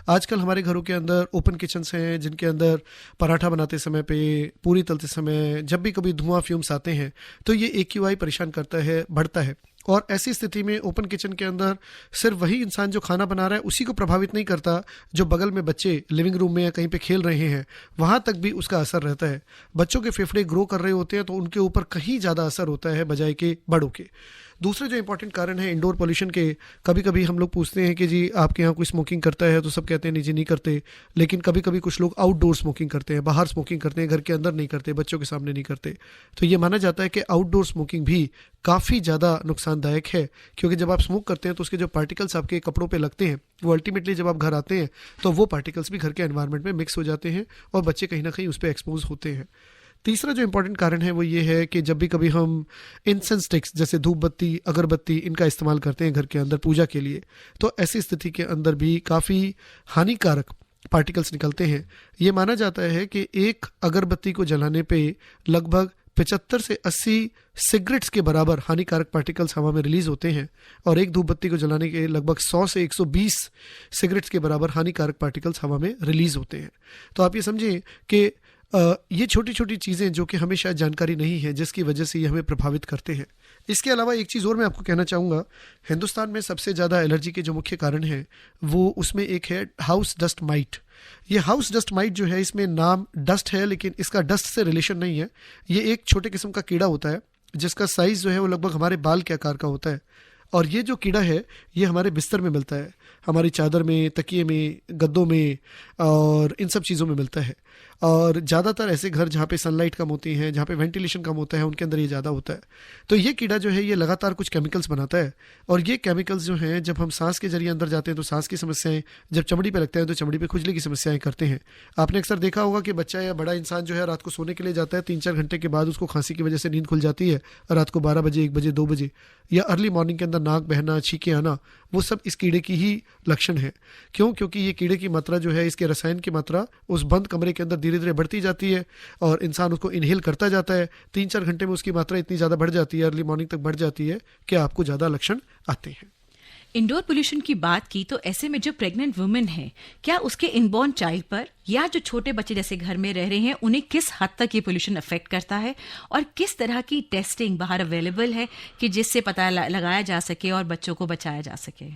आजकल हमारे घरों के अंदर ओपन किचन्स हैं जिनके अंदर पराठा बनाते समय पे, पूरी तलते समय जब भी कभी धुआं फ्यूम्स आते हैं तो ये AQI परेशान करता है, बढ़ता है। और ऐसी स्थिति में ओपन किचन के अंदर सिर्फ वही इंसान जो खाना बना रहा है उसी को प्रभावित नहीं करता, जो बगल में बच्चे लिविंग रूम में या कहीं पे खेल रहे हैं वहां तक भी उसका असर रहता है। बच्चों के फेफड़े ग्रो कर रहे होते हैं तो उनके ऊपर कहीं ज़्यादा असर होता है बजाय के बड़ों के। दूसरे जो इंपॉर्टेंट कारण है इंडोर पोल्यूशन के, कभी कभी हम लोग पूछते हैं कि जी आपके यहाँ कोई स्मोकिंग करता है तो सब कहते हैं नहीं जी नहीं करते, लेकिन कभी कभी कुछ लोग आउटडोर स्मोकिंग करते हैं, बाहर स्मोकिंग करते हैं, घर के अंदर नहीं करते, बच्चों के सामने नहीं करते। तो ये माना जाता है कि आउटडोर स्मोकिंग भी काफ़ी ज़्यादा नुकसानदायक है, क्योंकि जब आप स्मोक करते हैं तो उसके जो पार्टिकल्स आपके कपड़ों पे लगते हैं वो अल्टीमेटली जब आप घर आते हैं तो वो पार्टिकल्स भी घर के एनवायरनमेंट में मिक्स हो जाते हैं और बच्चे कहीं ना कहीं उस पर एक्सपोज होते हैं। तीसरा जो इंपॉर्टेंट कारण है वो ये है कि जब भी कभी हम इंसेंस स्टिक्स जैसे धूप बत्ती, अगरबत्ती, इनका इस्तेमाल करते हैं घर के अंदर पूजा के लिए, तो ऐसी स्थिति के अंदर भी काफ़ी हानिकारक पार्टिकल्स निकलते हैं। ये माना जाता है कि एक अगरबत्ती को जलाने पे लगभग 75 से 80 सिगरेट्स के बराबर हानिकारक पार्टिकल्स हवा में रिलीज होते हैं और एक धूप बत्ती को जलाने के लगभग 100 से 120 सिगरेट्स के बराबर हानिकारक पार्टिकल्स हवा में रिलीज होते हैं। तो आप ये समझिए कि ये छोटी छोटी चीज़ें जो कि हमें शायद जानकारी नहीं है जिसकी वजह से ये हमें प्रभावित करते हैं। इसके अलावा एक चीज़ और मैं आपको कहना चाहूँगा, हिंदुस्तान में सबसे ज़्यादा एलर्जी के जो मुख्य कारण हैं वो उसमें एक है हाउस डस्ट माइट। ये हाउस डस्ट माइट जो है इसमें नाम डस्ट है लेकिन इसका डस्ट से रिलेशन नहीं है। ये एक छोटे किस्म का कीड़ा होता है जिसका साइज़ जो है वो लगभग हमारे बाल के आकार का होता है और ये जो कीड़ा है ये हमारे बिस्तर में मिलता है, हमारी चादर में, तकिए में, गद्दों में और इन सब चीज़ों में मिलता है। और ज़्यादातर ऐसे घर जहाँ पे सनलाइट कम होती है, जहाँ पे वेंटिलेशन कम होता है, उनके अंदर ये ज़्यादा होता है। तो ये कीड़ा जो है ये लगातार कुछ केमिकल्स बनाता है, और ये केमिकल्स जो हैं जब हम सांस के जरिए अंदर जाते हैं तो सांस की समस्याएं, जब चमड़ी पे लगते हैं तो चमड़ी पे खुजली की समस्याएं करते हैं। आपने अक्सर देखा होगा कि बच्चा या बड़ा इंसान जो है रात को सोने के लिए जाता है, 3-4 घंटे के बाद उसको खांसी की वजह से नींद खुल जाती है, रात को 12 बजे, 1 बजे, 2 बजे, या अर्ली मॉर्निंग के अंदर नाक बहना, छींके आना, वो सब इस कीड़े की ही लक्षण है। क्यों? क्योंकि ये कीड़े की मात्रा जो है, इसके रसायन की मात्रा उस बंद कमरे के अंदर धीरे धीरे बढ़ती जाती है और इंसान उसको इनहेल करता जाता है। 3-4 घंटे में उसकी मात्रा इतनी ज़्यादा बढ़ जाती है, अर्ली मॉर्निंग तक बढ़ जाती है कि आपको ज़्यादा लक्षण आते हैं। इंडोर पोल्यूशन की बात की तो ऐसे में जो प्रेग्नेंट वुमेन है, क्या उसके इनबॉर्न चाइल्ड पर या जो छोटे बच्चे जैसे घर में रह रहे हैं, उन्हें किस हद तक ये पोल्यूशन अफेक्ट करता है, और किस तरह की टेस्टिंग बाहर अवेलेबल है कि जिससे पता लगाया जा सके और बच्चों को बचाया जा सके?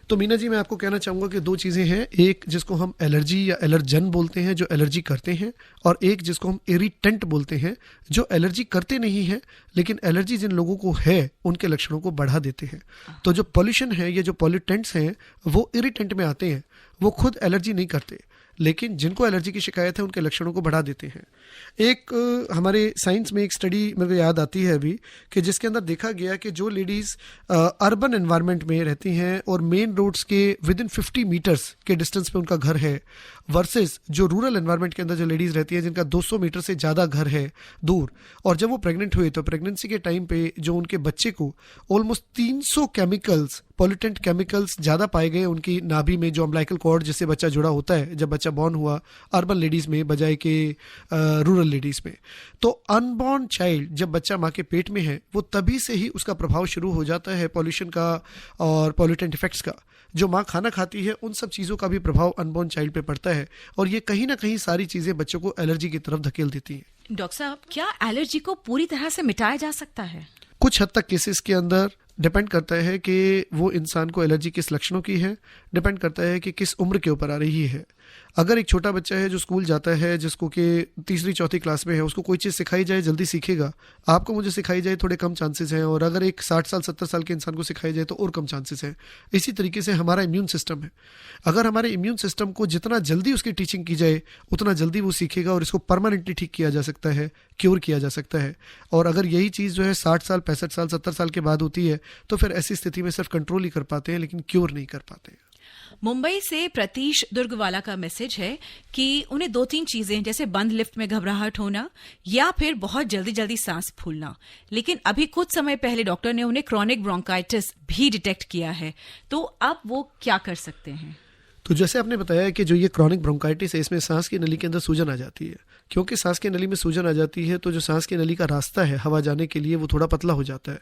तो मीना जी, मैं आपको कहना चाहूँगा कि 2 चीज़ें हैं। एक जिसको हम एलर्जी या एलर्जन बोलते हैं, जो एलर्जी करते हैं, और एक जिसको हम इरिटेंट बोलते हैं, जो एलर्जी करते नहीं हैं लेकिन एलर्जी जिन लोगों को है उनके लक्षणों को बढ़ा देते हैं। तो जो पॉल्यूशन है, ये जो पॉल्यूटेंट्स हैं, वो इरिटेंट में आते हैं, वो खुद एलर्जी नहीं करते, लेकिन जिनको एलर्जी की शिकायत है उनके लक्षणों को बढ़ा देते हैं। एक हमारे साइंस में एक स्टडी मेरे को याद आती है अभी, कि जिसके अंदर देखा गया कि जो लेडीज़ अर्बन एनवायरनमेंट में रहती हैं और मेन रोड्स के विद इन 50 मीटर्स के डिस्टेंस पे उनका घर है, वर्सेस जो रूरल एनवायरनमेंट के अंदर जो लेडीज़ रहती हैं जिनका 200 मीटर से ज़्यादा घर है दूर, और जब वो प्रेग्नेंट हुए तो प्रेगनेंसी के टाइम पे जो उनके बच्चे को ऑलमोस्ट 300 केमिकल्स, पॉल्यूटेंट केमिकल्स ज़्यादा पाए गए उनकी नाभि में, जो अम्बिलिकल कॉर्ड जिससे बच्चा जुड़ा होता है जब बच्चा बॉर्न हुआ, अर्बन लेडीज़ में बजाय के रूरल लेडीज़ में। तो अनबॉर्न चाइल्ड जब बच्चा माँ के पेट में है, वो तभी से ही उसका प्रभाव शुरू हो जाता है पॉल्यूशन का और पॉल्यूटेंट इफेक्ट्स का। जो माँ खाना खाती है उन सब चीज़ों का भी प्रभाव अनबॉर्न चाइल्ड पे पड़ता है, और ये कहीं ना कहीं सारी चीज़ें बच्चों को एलर्जी की तरफ धकेल देती हैं। डॉक्टर साहब, क्या एलर्जी को पूरी तरह से मिटाया जा सकता है? कुछ हद तक केसेस के अंदर डिपेंड करता है कि वो इंसान को एलर्जी किस लक्षणों की है, डिपेंड करता है कि किस उम्र के ऊपर आ रही है। अगर एक छोटा बच्चा है जो स्कूल जाता है, जिसको कि 3री-4थी क्लास में है, उसको कोई चीज़ सिखाई जाए जल्दी सीखेगा, आपको मुझे सिखाई जाए थोड़े कम चांसेस हैं, और अगर एक 60 साल 70 साल के इंसान को सिखाई जाए तो और कम चांसेस हैं। इसी तरीके से हमारा इम्यून सिस्टम है, अगर हमारे इम्यून सिस्टम को जितना जल्दी उसकी टीचिंग की जाए उतना जल्दी वो सीखेगा, और इसको परमानेंटली ठीक किया जा सकता है, क्योर किया जा सकता है। और अगर यही चीज़ जो है 60 साल 65 साल 70 साल के बाद होती है तो फिर ऐसी स्थिति में सिर्फ कंट्रोल ही कर पाते हैं, लेकिन क्योर नहीं कर पाते। मुंबई से प्रतीश दुर्गवाला का मैसेज है कि उन्हें 2-3 चीजें, जैसे बंद लिफ्ट में घबराहट होना या फिर बहुत जल्दी जल्दी सांस फूलना, लेकिन अभी कुछ समय पहले डॉक्टर ने उन्हें क्रॉनिक ब्रोंकाइटिस भी डिटेक्ट किया है, तो अब वो क्या कर सकते हैं? तो जैसे आपने बताया कि जो ये क्रॉनिक ब्रोंकाइटिस है, इसमें सांस की नली के अंदर सूजन आ जाती है। क्योंकि सांस की नली में सूजन आ जाती है तो जो सांस की नली का रास्ता है हवा जाने के लिए वो थोड़ा पतला हो जाता है,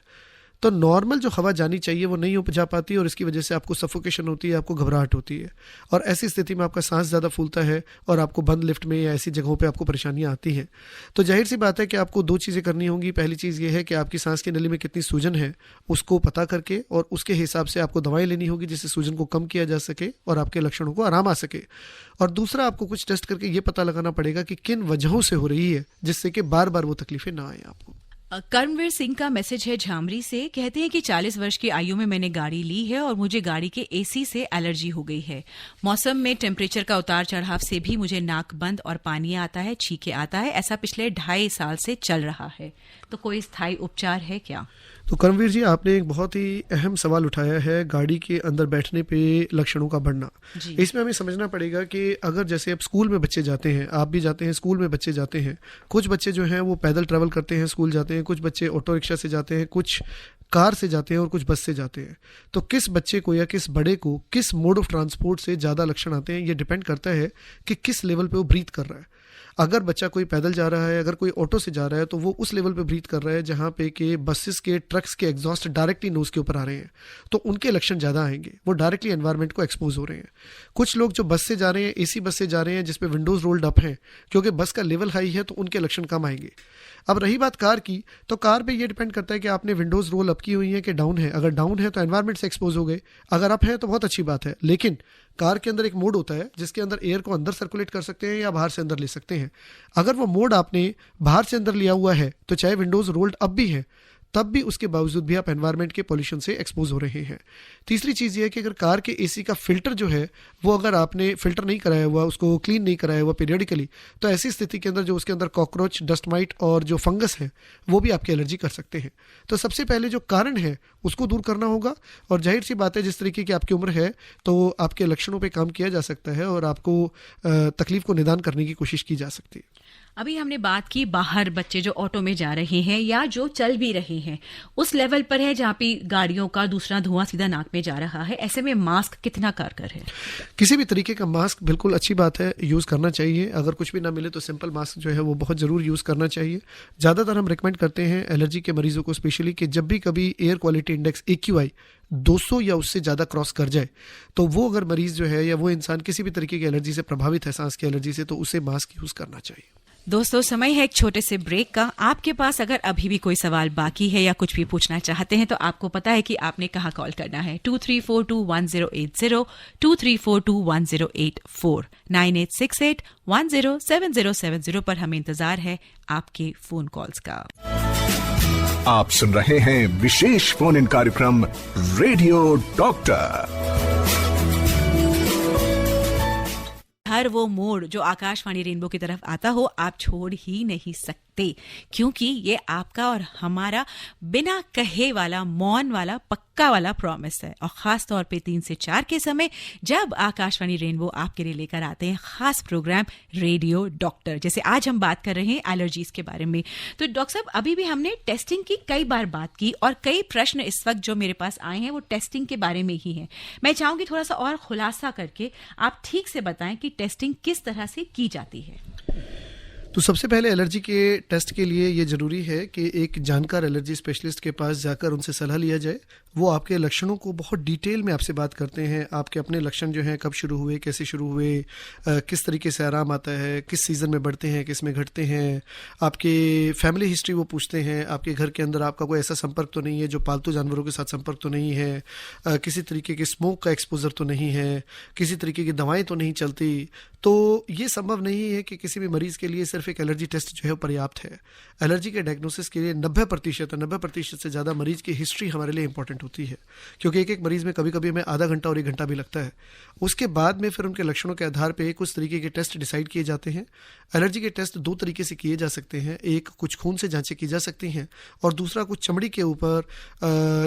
तो नॉर्मल जो हवा जानी चाहिए वो नहीं हो जा पाती, और इसकी वजह से आपको सफोकेशन होती है, आपको घबराहट होती है, और ऐसी स्थिति में आपका सांस ज़्यादा फूलता है और आपको बंद लिफ्ट में या ऐसी जगहों पे आपको परेशानियां आती हैं। तो जाहिर सी बात है कि आपको 2 चीज़ें करनी होंगी। पहली चीज़ ये है कि आपकी सांस की नली में कितनी सूजन है उसको पता करके, और उसके हिसाब से आपको दवाएं लेनी होगी जिससे सूजन को कम किया जा सके और आपके लक्षणों को आराम आ सके। और दूसरा, आपको कुछ टेस्ट करके ये पता लगाना पड़ेगा कि किन वजहों से हो रही है, जिससे कि बार बार वो तकलीफें ना आए आपको। कर्मवीर सिंह का मैसेज है झामरी से, कहते हैं कि 40 वर्ष की आयु में मैंने गाड़ी ली है और मुझे गाड़ी के एसी से एलर्जी हो गई है। मौसम में टेम्परेचर का उतार चढ़ाव से भी मुझे नाक बंद और पानी आता है, छींके आता है। ऐसा पिछले 2.5 साल से चल रहा है, तो कोई स्थायी उपचार है क्या? तो कर्मवीर जी, आपने एक बहुत ही अहम सवाल उठाया है, गाड़ी के अंदर बैठने पे लक्षणों का बढ़ना। इसमें हमें समझना पड़ेगा कि अगर जैसे अब स्कूल में बच्चे जाते हैं, आप भी जाते हैं, स्कूल में बच्चे जाते हैं, कुछ बच्चे जो हैं वो पैदल ट्रैवल करते हैं, स्कूल जाते हैं, कुछ बच्चे ऑटो रिक्शा से जाते हैं, कुछ कार से जाते हैं और कुछ बस से जाते हैं। तो किस बच्चे को या किस बड़े को किस मोड ऑफ ट्रांसपोर्ट से ज़्यादा लक्षण आते हैं, ये डिपेंड करता है कि किस लेवल पे वो ब्रीथ कर रहा है। अगर बच्चा कोई पैदल जा रहा है, अगर कोई ऑटो से जा रहा है, तो वो उस लेवल पे ब्रीथ कर रहा है जहाँ पे कि बसेस के, ट्रक्स के एग्जॉस्ट डायरेक्टली नोज के ऊपर आ रहे हैं, तो उनके लक्षण ज़्यादा आएंगे, वो डायरेक्टली एनवायरनमेंट को एक्सपोज हो रहे हैं। कुछ लोग जो बस से जा रहे हैं, एसी बस से जा रहे हैं जिसपे विंडोज रोल्ड अप हैं, क्योंकि बस का लेवल हाई है, तो उनके लक्षण कम आएंगे। अब रही बात कार की, तो कार पे ये डिपेंड करता है कि आपने विंडोज रोल अप की हुई है कि डाउन है। अगर डाउन है तो एनवायरनमेंट से एक्सपोज हो गए, अगर अप है तो बहुत अच्छी बात है। लेकिन कार के अंदर एक मोड होता है जिसके अंदर एयर को अंदर सर्कुलेट कर सकते हैं या बाहर से अंदर ले सकते हैं। अगर वो मोड आपने बाहर से अंदर लिया हुआ है, तो चाहे विंडोज रोल्ड अप भी है, तब भी उसके बावजूद भी आप एनवायरनमेंट के पॉल्यूशन से एक्सपोज हो रहे हैं। तीसरी चीज़ ये है कि अगर कार के एसी का फिल्टर जो है वो अगर आपने फिल्टर नहीं कराया हुआ, उसको क्लीन नहीं कराया हुआ पीरियडिकली, तो ऐसी स्थिति के अंदर जो उसके अंदर कॉकरोच, डस्ट माइट और जो फंगस है वो भी आपकी एलर्जी कर सकते हैं। तो सबसे पहले जो कारण है उसको दूर करना होगा, और जाहिर सी बात है जिस तरीके की आपकी उम्र है तो आपके लक्षणों पे काम किया जा सकता है और आपको तकलीफ को निदान करने की कोशिश की जा सकती है। अभी हमने बात की बाहर बच्चे जो ऑटो में जा रहे हैं या जो चल भी रहे हैं, उस लेवल पर है जहाँ पे गाड़ियों का दूसरा धुआं सीधा नाक में जा रहा है, ऐसे में मास्क कितना कारगर है? किसी भी तरीके का मास्क बिल्कुल अच्छी बात है, यूज़ करना चाहिए। अगर कुछ भी ना मिले तो सिंपल मास्क जो है वो बहुत ज़रूर यूज़ करना चाहिए। ज़्यादातर हम रिकमेंड करते हैं एलर्जी के मरीजों को स्पेशली कि जब भी कभी एयर क्वालिटी इंडेक्स AQI 200 या उससे ज़्यादा क्रॉस कर जाए तो वो अगर मरीज जो है या वो इंसान किसी भी तरीके की एलर्जी से प्रभावित है, सांस की एलर्जी से, तो उसे मास्क यूज़ करना चाहिए। दोस्तों, समय है एक छोटे से ब्रेक का। आपके पास अगर अभी भी कोई सवाल बाकी है या कुछ भी पूछना चाहते हैं तो आपको पता है कि आपने कहाँ कॉल करना है। 23421080, 23421084, 9868107070 पर हमें इंतजार है आपके फोन कॉल्स का। आप सुन रहे हैं विशेष फोन इन कार्यक्रम रेडियो डॉक्टर। हर वो मोड़ जो आकाशवाणी रेनबो की तरफ आता हो आप छोड़ ही नहीं सकते, क्योंकि ये आपका और हमारा बिना कहे वाला, मौन वाला, पक्का वाला प्रॉमिस है। और खास तौर पे 3 से 4 के समय जब आकाशवाणी रेनबो आपके लिए लेकर आते हैं खास प्रोग्राम रेडियो डॉक्टर, जैसे आज हम बात कर रहे हैं एलर्जीज के बारे में। तो डॉक्टर साहब, अभी भी हमने टेस्टिंग की कई बार बात की और कई प्रश्न इस वक्त जो मेरे पास आए हैं वो टेस्टिंग के बारे में ही हैं। मैं चाहूंगी थोड़ा सा और खुलासा करके आप ठीक से बताएं कि टेस्टिंग किस तरह से की जाती है। तो सबसे पहले एलर्जी के टेस्ट के लिए ये ज़रूरी है कि एक जानकार एलर्जी स्पेशलिस्ट के पास जाकर उनसे सलाह लिया जाए। वो आपके लक्षणों को बहुत डिटेल में आपसे बात करते हैं। आपके अपने लक्षण जो हैं कब शुरू हुए, कैसे शुरू हुए, किस तरीके से आराम आता है, किस सीज़न में बढ़ते हैं, किस में घटते हैं, आपके फैमिली हिस्ट्री वो पूछते हैं। आपके घर के अंदर आपका कोई ऐसा संपर्क तो नहीं है जो पालतू जानवरों के साथ संपर्क तो नहीं है, किसी तरीके के स्मोक का एक्सपोजर तो नहीं है, किसी तरीके की दवाएँ तो नहीं चलती। तो ये संभव नहीं है कि किसी भी मरीज़ के लिए सिर्फ एक एलर्जी टेस्ट जो है पर्याप्त है। एलर्जी के डायग्नोसिस के लिए 90% से ज़्यादा मरीज़ की हिस्ट्री हमारे लिए इंपॉर्टेंट होती है, क्योंकि एक मरीज़ में कभी कभी हमें आधा घंटा और 1 घंटा भी लगता है। उसके बाद में फिर उनके लक्षणों के आधार पर कुछ तरीके के टेस्ट डिसाइड किए जाते हैं। एलर्जी के टेस्ट 2 तरीके से किए जा सकते हैं, एक कुछ खून से जांचें की जा सकती हैं और दूसरा कुछ चमड़ी के ऊपर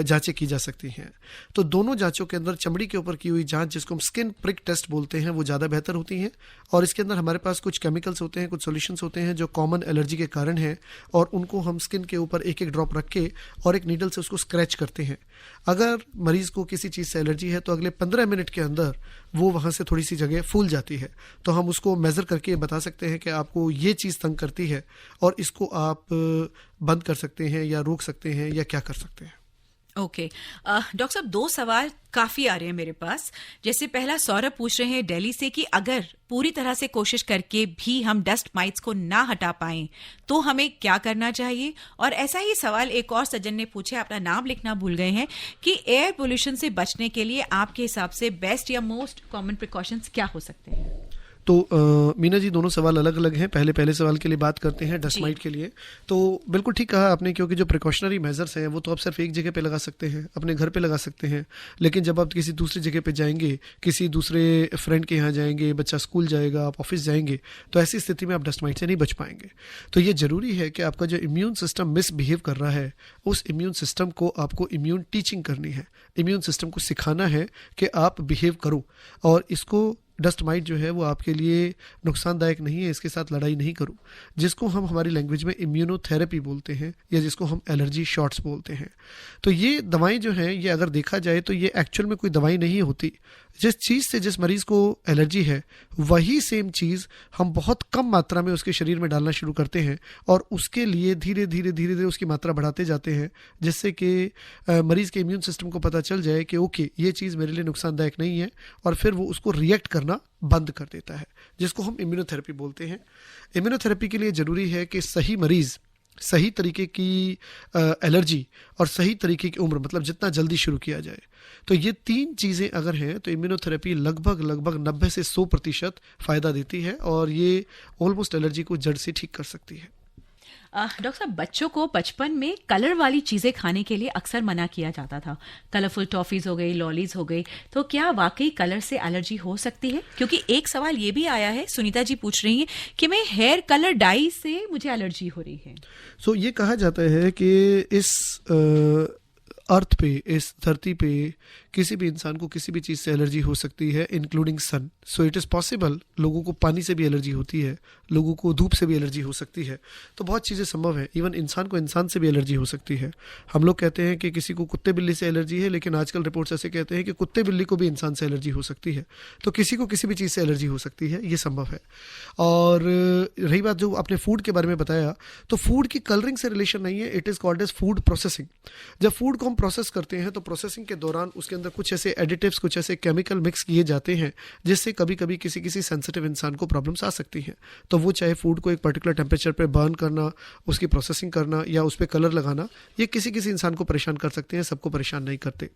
जांचें की जा सकती हैं। तो दोनों जांचों के अंदर चमड़ी के ऊपर की हुई जांच, जिसको हम स्किन प्रिक टेस्ट बोलते हैं, वो ज़्यादा बेहतर होती हैं। और इसके अंदर हमारे पास कुछ केमिकल्स होते हैं, कुछ सॉल्यूशंस होते हैं जो कॉमन एलर्जी के कारण हैं, और उनको हम स्किन के ऊपर 1-1 ड्रॉप रख के और एक नीडल से उसको स्क्रैच करते हैं। अगर मरीज को किसी चीज़ से एलर्जी है तो अगले 15 मिनट के अंदर वो वहाँ से थोड़ी सी जगह फूल जाती है, तो हम उसको मेज़र करके बता सकते हैं कि आपको ये चीज़ तंग करती है और इसको आप बंद कर सकते हैं या रोक सकते हैं या क्या कर सकते हैं। ओके डॉक्टर साहब, 2 सवाल काफी आ रहे हैं मेरे पास। जैसे पहला सौरभ पूछ रहे हैं दिल्ली से कि अगर पूरी तरह से कोशिश करके भी हम डस्ट माइट्स को ना हटा पाएं तो हमें क्या करना चाहिए। और ऐसा ही सवाल एक और सज्जन ने पूछा, अपना नाम लिखना भूल गए हैं, कि एयर पोल्यूशन से बचने के लिए आपके हिसाब से बेस्ट या मोस्ट कॉमन प्रिकॉशंस क्या हो सकते हैं। तो मीना जी, दोनों सवाल अलग अलग हैं। पहले सवाल के लिए बात करते हैं, डस्ट माइट के लिए। तो बिल्कुल ठीक कहा आपने, क्योंकि जो प्रिकॉशनरी मेजर्स हैं वो तो आप सिर्फ एक जगह पे लगा सकते हैं, अपने घर पे लगा सकते हैं, लेकिन जब आप किसी दूसरी जगह पे जाएंगे, किसी दूसरे फ्रेंड के यहाँ जाएंगे, बच्चा स्कूल जाएगा, आप ऑफिस जाएंगे, तो ऐसी स्थिति में आप डस्ट माइट से नहीं बच पाएंगे। तो ये ज़रूरी है कि आपका जो इम्यून सिस्टम मिसबिहेव कर रहा है, उस इम्यून सिस्टम को आपको इम्यून टीचिंग करनी है, इम्यून सिस्टम को सिखाना है कि आप बिहेव करो और इसको डस्ट माइट जो है वो आपके लिए नुकसानदायक नहीं है, इसके साथ लड़ाई नहीं करो, जिसको हम हमारी लैंग्वेज में इम्यूनोथेरेपी बोलते हैं या जिसको हम एलर्जी शॉट्स बोलते हैं। तो ये दवाएं जो हैं, ये अगर देखा जाए तो ये एक्चुअल में कोई दवाई नहीं होती। जिस चीज़ से जिस मरीज़ को एलर्जी है वही सेम चीज़ हम बहुत कम मात्रा में उसके शरीर में डालना शुरू करते हैं और उसके लिए धीरे धीरे उसकी मात्रा बढ़ाते जाते हैं, जिससे कि मरीज़ के इम्यून सिस्टम को पता चल जाए कि ओके, ये चीज़ मेरे लिए नुकसानदायक नहीं है, और फिर वो उसको रिएक्ट करना बंद कर देता है, जिसको हम इम्यूनोथेरेपी बोलते हैं। इम्यूनोथेरेपी के लिए ज़रूरी है कि सही मरीज़, सही तरीके की एलर्जी और सही तरीके की उम्र, मतलब जितना जल्दी शुरू किया जाए। तो ये 3 चीज़ें अगर हैं तो इम्यूनोथेरेपी लगभग 90 से 100% फ़ायदा देती है और ये ऑलमोस्ट एलर्जी को जड़ से ठीक कर सकती है। डॉक्टर साहब, बच्चों को बचपन में कलर वाली चीजें खाने के लिए अक्सर मना किया जाता था। कलरफुल टॉफीज हो गई, लॉलीज हो गई, तो क्या वाकई कलर से एलर्जी हो सकती है? क्योंकि एक सवाल ये भी आया है, सुनीता जी पूछ रही हैं कि मैं हेयर कलर डाई से मुझे एलर्जी हो रही है। सो ये कहा जाता है कि इस अर्थ पे, इस धरती पे किसी भी इंसान को किसी भी चीज़ से एलर्जी हो सकती है, including sun. So it is possible, लोगों को पानी से भी एलर्जी होती है, लोगों को धूप से भी एलर्जी हो सकती है। तो बहुत चीज़ें संभव है। इवन इंसान को इंसान से भी एलर्जी हो सकती है। हम लोग कहते हैं कि किसी को कुत्ते बिल्ली से एलर्जी है, लेकिन आजकल रिपोर्ट्स ऐसे कहते हैं कि कुत्ते बिल्ली को भी इंसान से एलर्जी हो सकती है। तो किसी को किसी भी चीज़ से एलर्जी हो सकती है, ये संभव है। और रही बात जो आपने फूड के बारे में बताया, तो फूड की कलरिंग से रिलेशन नहीं है, it is called as food processing. जब फूड को हम प्रोसेस करते हैं तो प्रोसेसिंग के दौरान उसके अंदर कुछ ऐसे एडिटिव्स, कुछ ऐसे केमिकल मिक्स किए जाते हैं जिससे कभी कभी किसी सेंसिटिव इंसान को प्रॉब्लम्स आ सकती हैं। तो वो चाहे फूड को एक पर्टिकुलर टेम्परेचर पे बर्न करना, उसकी प्रोसेसिंग करना या उस पर कलर लगाना, ये किसी इंसान को परेशान कर सकते हैं, सबको परेशान नहीं करते।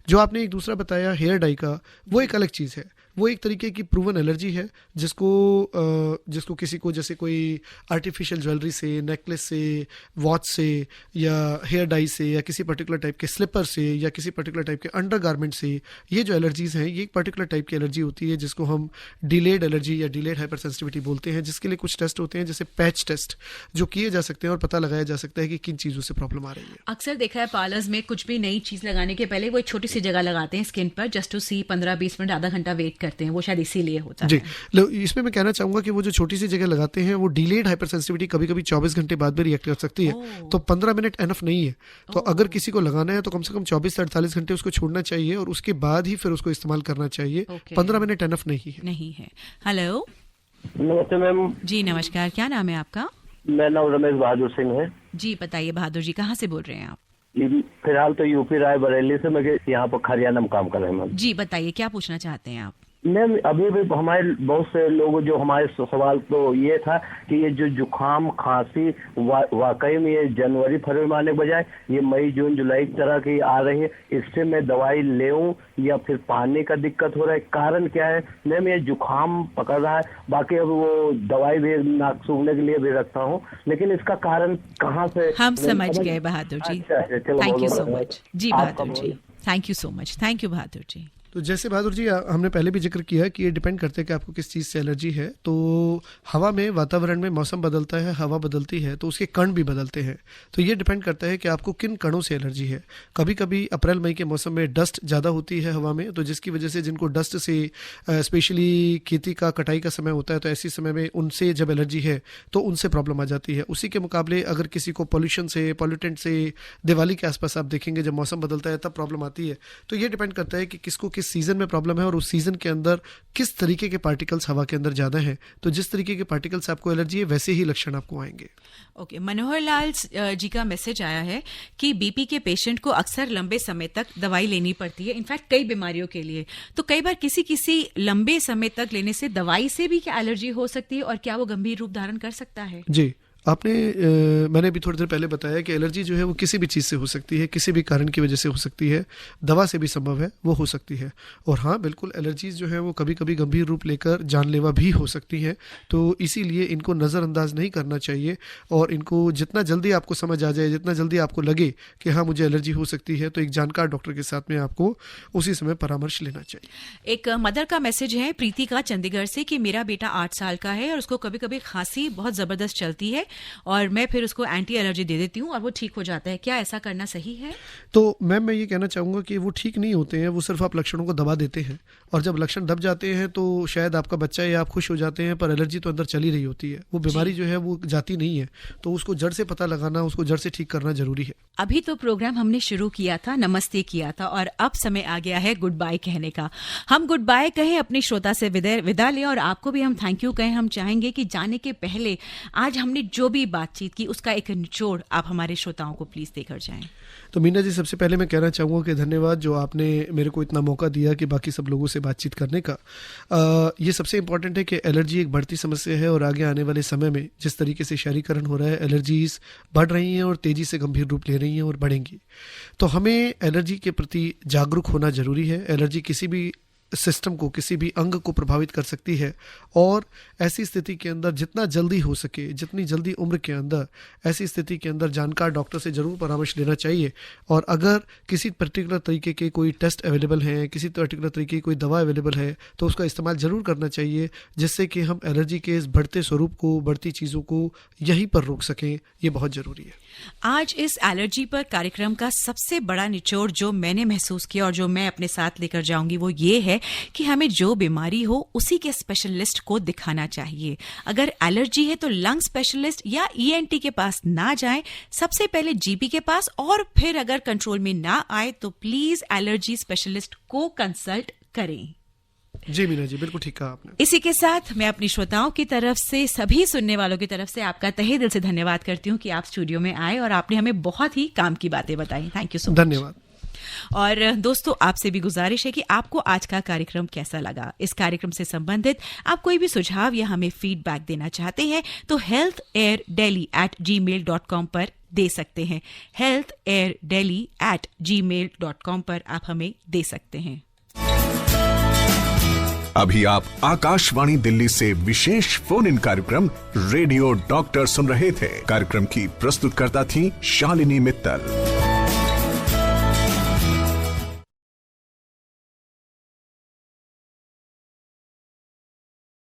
जो आपने एक दूसरा बताया हेयर डाई का, वो एक अलग चीज़ है। वो एक तरीके की प्रूवन एलर्जी है जिसको किसी को जैसे कोई आर्टिफिशियल ज्वेलरी से, नेकलेस से, वॉच से या हेयर डाई से या किसी पर्टिकुलर टाइप के स्लिपर से या किसी पर्टिकुलर टाइप के अंडरगारमेंट से, ये जो एलर्जीज हैं ये एक पर्टिकुलर टाइप की एलर्जी होती है जिसको हम डिलेड एलर्जी या डिलेड हाइपर सेंसिटिविटी बोलते हैं, जिसके लिए कुछ टेस्ट होते हैं जैसे पैच टेस्ट जो किए जा सकते हैं और पता लगाया जा सकता है कि किन चीज़ों से प्रॉब्लम आ रही है। अक्सर देखा है पार्लर्स में कुछ भी नई चीज लगाने के पहले वो एक छोटी सी जगह लगाते हैं स्किन पर, जस्ट टू सी 15-20 मिनट, आधा घंटा वेट करते हैं। वो शायद इसीलिए होता है। जी, इसमें मैं कहना चाहूंगा कि वो जो छोटी सी जगह लगाते हैं वो डिलेड हाइपर सेंसिटिविटी कभी कभी 24 घंटे बाद भी रिएक्ट कर सकती है। तो 15 मिनट एनफ नहीं है। तो अगर किसी को लगाना है तो कम से कम 24 से 48 घंटे उसको छोड़ना चाहिए और उसके बाद ही फिर उसको इस्तेमाल करना चाहिए। 15 मिनट एनफ नहीं है। हेलो, नमस्ते मैम। जी नमस्कार, क्या नाम है आपका? मेरा नाम रमेश बहादुर सिंह है। जी बताइए बहादुर जी, कहाँ से बोल रहे हैं आप? फिलहाल तो यूपी रायबरेली से, मैं यहाँ पर खरियाना में काम कर रहे हैं मैम। जी बताइए, क्या पूछना चाहते हैं आप? मैम अभी भी हमारे बहुत से लोग जो हमारे सवाल तो ये था कि ये जो जुकाम खांसी वाकई में ये जनवरी फरवरी में आने के बजाय ये मई जून जुलाई की तरह की आ रही है, इससे मैं दवाई लेऊं या फिर पानी का दिक्कत हो रहा है, कारण क्या है? मैम ये जुकाम पकड़ रहा है, बाकी अब वो दवाई भी नाक सूखने के लिए भी रखता हूँ, लेकिन इसका कारण कहाँ से? हम समझ गए Bahadur ji. Thank you so much. जी Bahadur ji, thank you so much. Thank you Bahadur ji. तो जैसे बहादुर जी हमने पहले भी जिक्र किया कि ये डिपेंड करते हैं कि आपको किस चीज़ से एलर्जी है। तो हवा में, वातावरण में मौसम बदलता है, हवा बदलती है तो उसके कण भी बदलते हैं। तो ये डिपेंड करता है कि आपको किन कणों से एलर्जी है। कभी कभी अप्रैल मई के मौसम में डस्ट ज़्यादा होती है हवा में, तो जिसकी वजह से जिनको डस्ट से स्पेशली खेती का कटाई का समय होता है तो ऐसी समय में उनसे जब एलर्जी है तो उनसे प्रॉब्लम आ जाती है। उसी के मुकाबले अगर किसी को पॉल्यूशन से, पॉल्यूटेंट से, दिवाली के आसपास आप देखेंगे जब मौसम बदलता है तब प्रॉब्लम आती है। तो ये डिपेंड करता है कि किसको किस सीजन में प्रॉब्लम है और उस सीजन के अंदर किस तरीके के पार्टिकल्स हवा के अंदर ज्यादा हैं। तो जिस तरीके के पार्टिकल्स आपको एलर्जी है वैसे ही लक्षण आपको आएंगे। ओके, मनोहर लाल जी का मैसेज आया है कि बीपी के पेशेंट को अक्सर लंबे समय तक दवाई लेनी पड़ती है, इनफैक्ट कई बीमारियों के लिए। तो कई बार किसी लंबे समय तक लेने से दवाई से भी क्या एलर्जी हो सकती है और क्या वो गंभीर रूप धारण कर सकता है? जी, मैंने भी थोड़ी देर पहले बताया कि एलर्जी जो है वो किसी भी चीज़ से हो सकती है, किसी भी कारण की वजह से हो सकती है, दवा से भी संभव है वो हो सकती है। और हाँ बिल्कुल, एलर्जीज जो है वो कभी कभी गंभीर रूप लेकर जानलेवा भी हो सकती हैं। तो इसीलिए इनको नज़रअंदाज नहीं करना चाहिए और इनको जितना जल्दी आपको समझ आ जाए, जितना जल्दी आपको लगे कि हाँ मुझे एलर्जी हो सकती है, तो एक जानकार डॉक्टर के साथ में आपको उसी समय परामर्श लेना चाहिए। एक मदर का मैसेज है प्रीति का चंडीगढ़ से कि मेरा बेटा 8 साल का है और उसको कभी कभी खांसी बहुत ज़बरदस्त चलती है और मैं फिर उसको एंटी एलर्जी दे देती हूँ और वो ठीक हो जाता है। क्या ऐसा करना सही है? तो मैम मैं ये कहना चाहूँगा कि वो ठीक नहीं होते हैं, वो सिर्फ आप लक्षणों को दबा देते हैं और जब लक्षण दब जाते हैं तो शायद आपका बच्चा या आप खुश हो जाते हैं, पर एलर्जी तो अंदर चली रही होती है। वो बीमारी जो है वो जाती नहीं है, तो उसको जड़ से पता लगाना, उसको जड़ से ठीक करना जरूरी है। अभी तो प्रोग्राम हमने शुरू किया था, नमस्ते किया था और अब समय आ गया है गुड बाय कहने का। हम गुड बाय कहें, अपने श्रोता से विदा लें और आपको भी हम थैंक यू कहें। हम चाहेंगे कि जाने के पहले आज हमने जो भी बातचीत की उसका एक निचोड़ आप हमारे श्रोताओं को प्लीज देकर जाएं। तो मीना जी, सबसे पहले मैं कहना चाहूँगा कि धन्यवाद जो आपने मेरे को इतना मौका दिया कि बाकी सब लोगों से बातचीत करने का। ये सबसे इम्पॉर्टेंट है कि एलर्जी एक बढ़ती समस्या है और आगे आने वाले समय में जिस तरीके से शहरीकरण हो रहा है, एलर्जीज बढ़ रही हैं और तेज़ी से गंभीर रूप ले रही हैं और बढ़ेंगी। तो हमें एलर्जी के प्रति जागरूक होना ज़रूरी है। एलर्जी किसी भी सिस्टम को, किसी भी अंग को प्रभावित कर सकती है। और ऐसी स्थिति के अंदर जितना जल्दी हो सके, जितनी जल्दी उम्र के अंदर ऐसी स्थिति के अंदर जानकार डॉक्टर से जरूर परामर्श लेना चाहिए। और अगर किसी पर्टिकुलर तरीके के कोई टेस्ट अवेलेबल हैं, किसी पर्टिकुलर तरीके की कोई दवा अवेलेबल है, तो उसका इस्तेमाल जरूर करना चाहिए, जिससे कि हम एलर्जी के इस बढ़ते स्वरूप को, बढ़ती चीज़ों को यहीं पर रोक सकें। ये बहुत ज़रूरी है। आज इस एलर्जी पर कार्यक्रम का सबसे बड़ा निचोड़ जो मैंने महसूस किया और जो मैं अपने साथ लेकर जाऊंगी वो ये है कि हमें जो बीमारी हो उसी के स्पेशलिस्ट को दिखाना चाहिए। अगर एलर्जी है तो लंग स्पेशलिस्ट या ईएनटी के पास ना जाएं, सबसे पहले जीपी के पास, और फिर अगर कंट्रोल में ना आए तो प्लीज एलर्जी स्पेशलिस्ट को कंसल्ट करें। जी मीना जी, बिल्कुल ठीक कहा आपने। इसी के साथ मैं अपनी श्रोताओं की तरफ से, सभी सुनने वालों की तरफ से आपका तहे दिल से धन्यवाद करती हूँ कि आप स्टूडियो में आए और आपने हमें बहुत ही काम की बातें बताई। Thank you so much. धन्यवाद। और दोस्तों, आपसे भी गुजारिश है कि आपको आज का कार्यक्रम कैसा लगा। इस कार्यक्रम से संबंधित आप कोई भी सुझाव या हमें फीडबैक देना चाहते हैं तो healthAirDelhi@gmail.com पर दे सकते हैं। healthAirDelhi@gmail.com पर आप हमें दे सकते हैं। अभी आप आकाशवाणी दिल्ली से विशेष फोन इन कार्यक्रम रेडियो डॉक्टर सुन रहे थे। कार्यक्रम की प्रस्तुतकर्ता थी शालिनी मित्तल।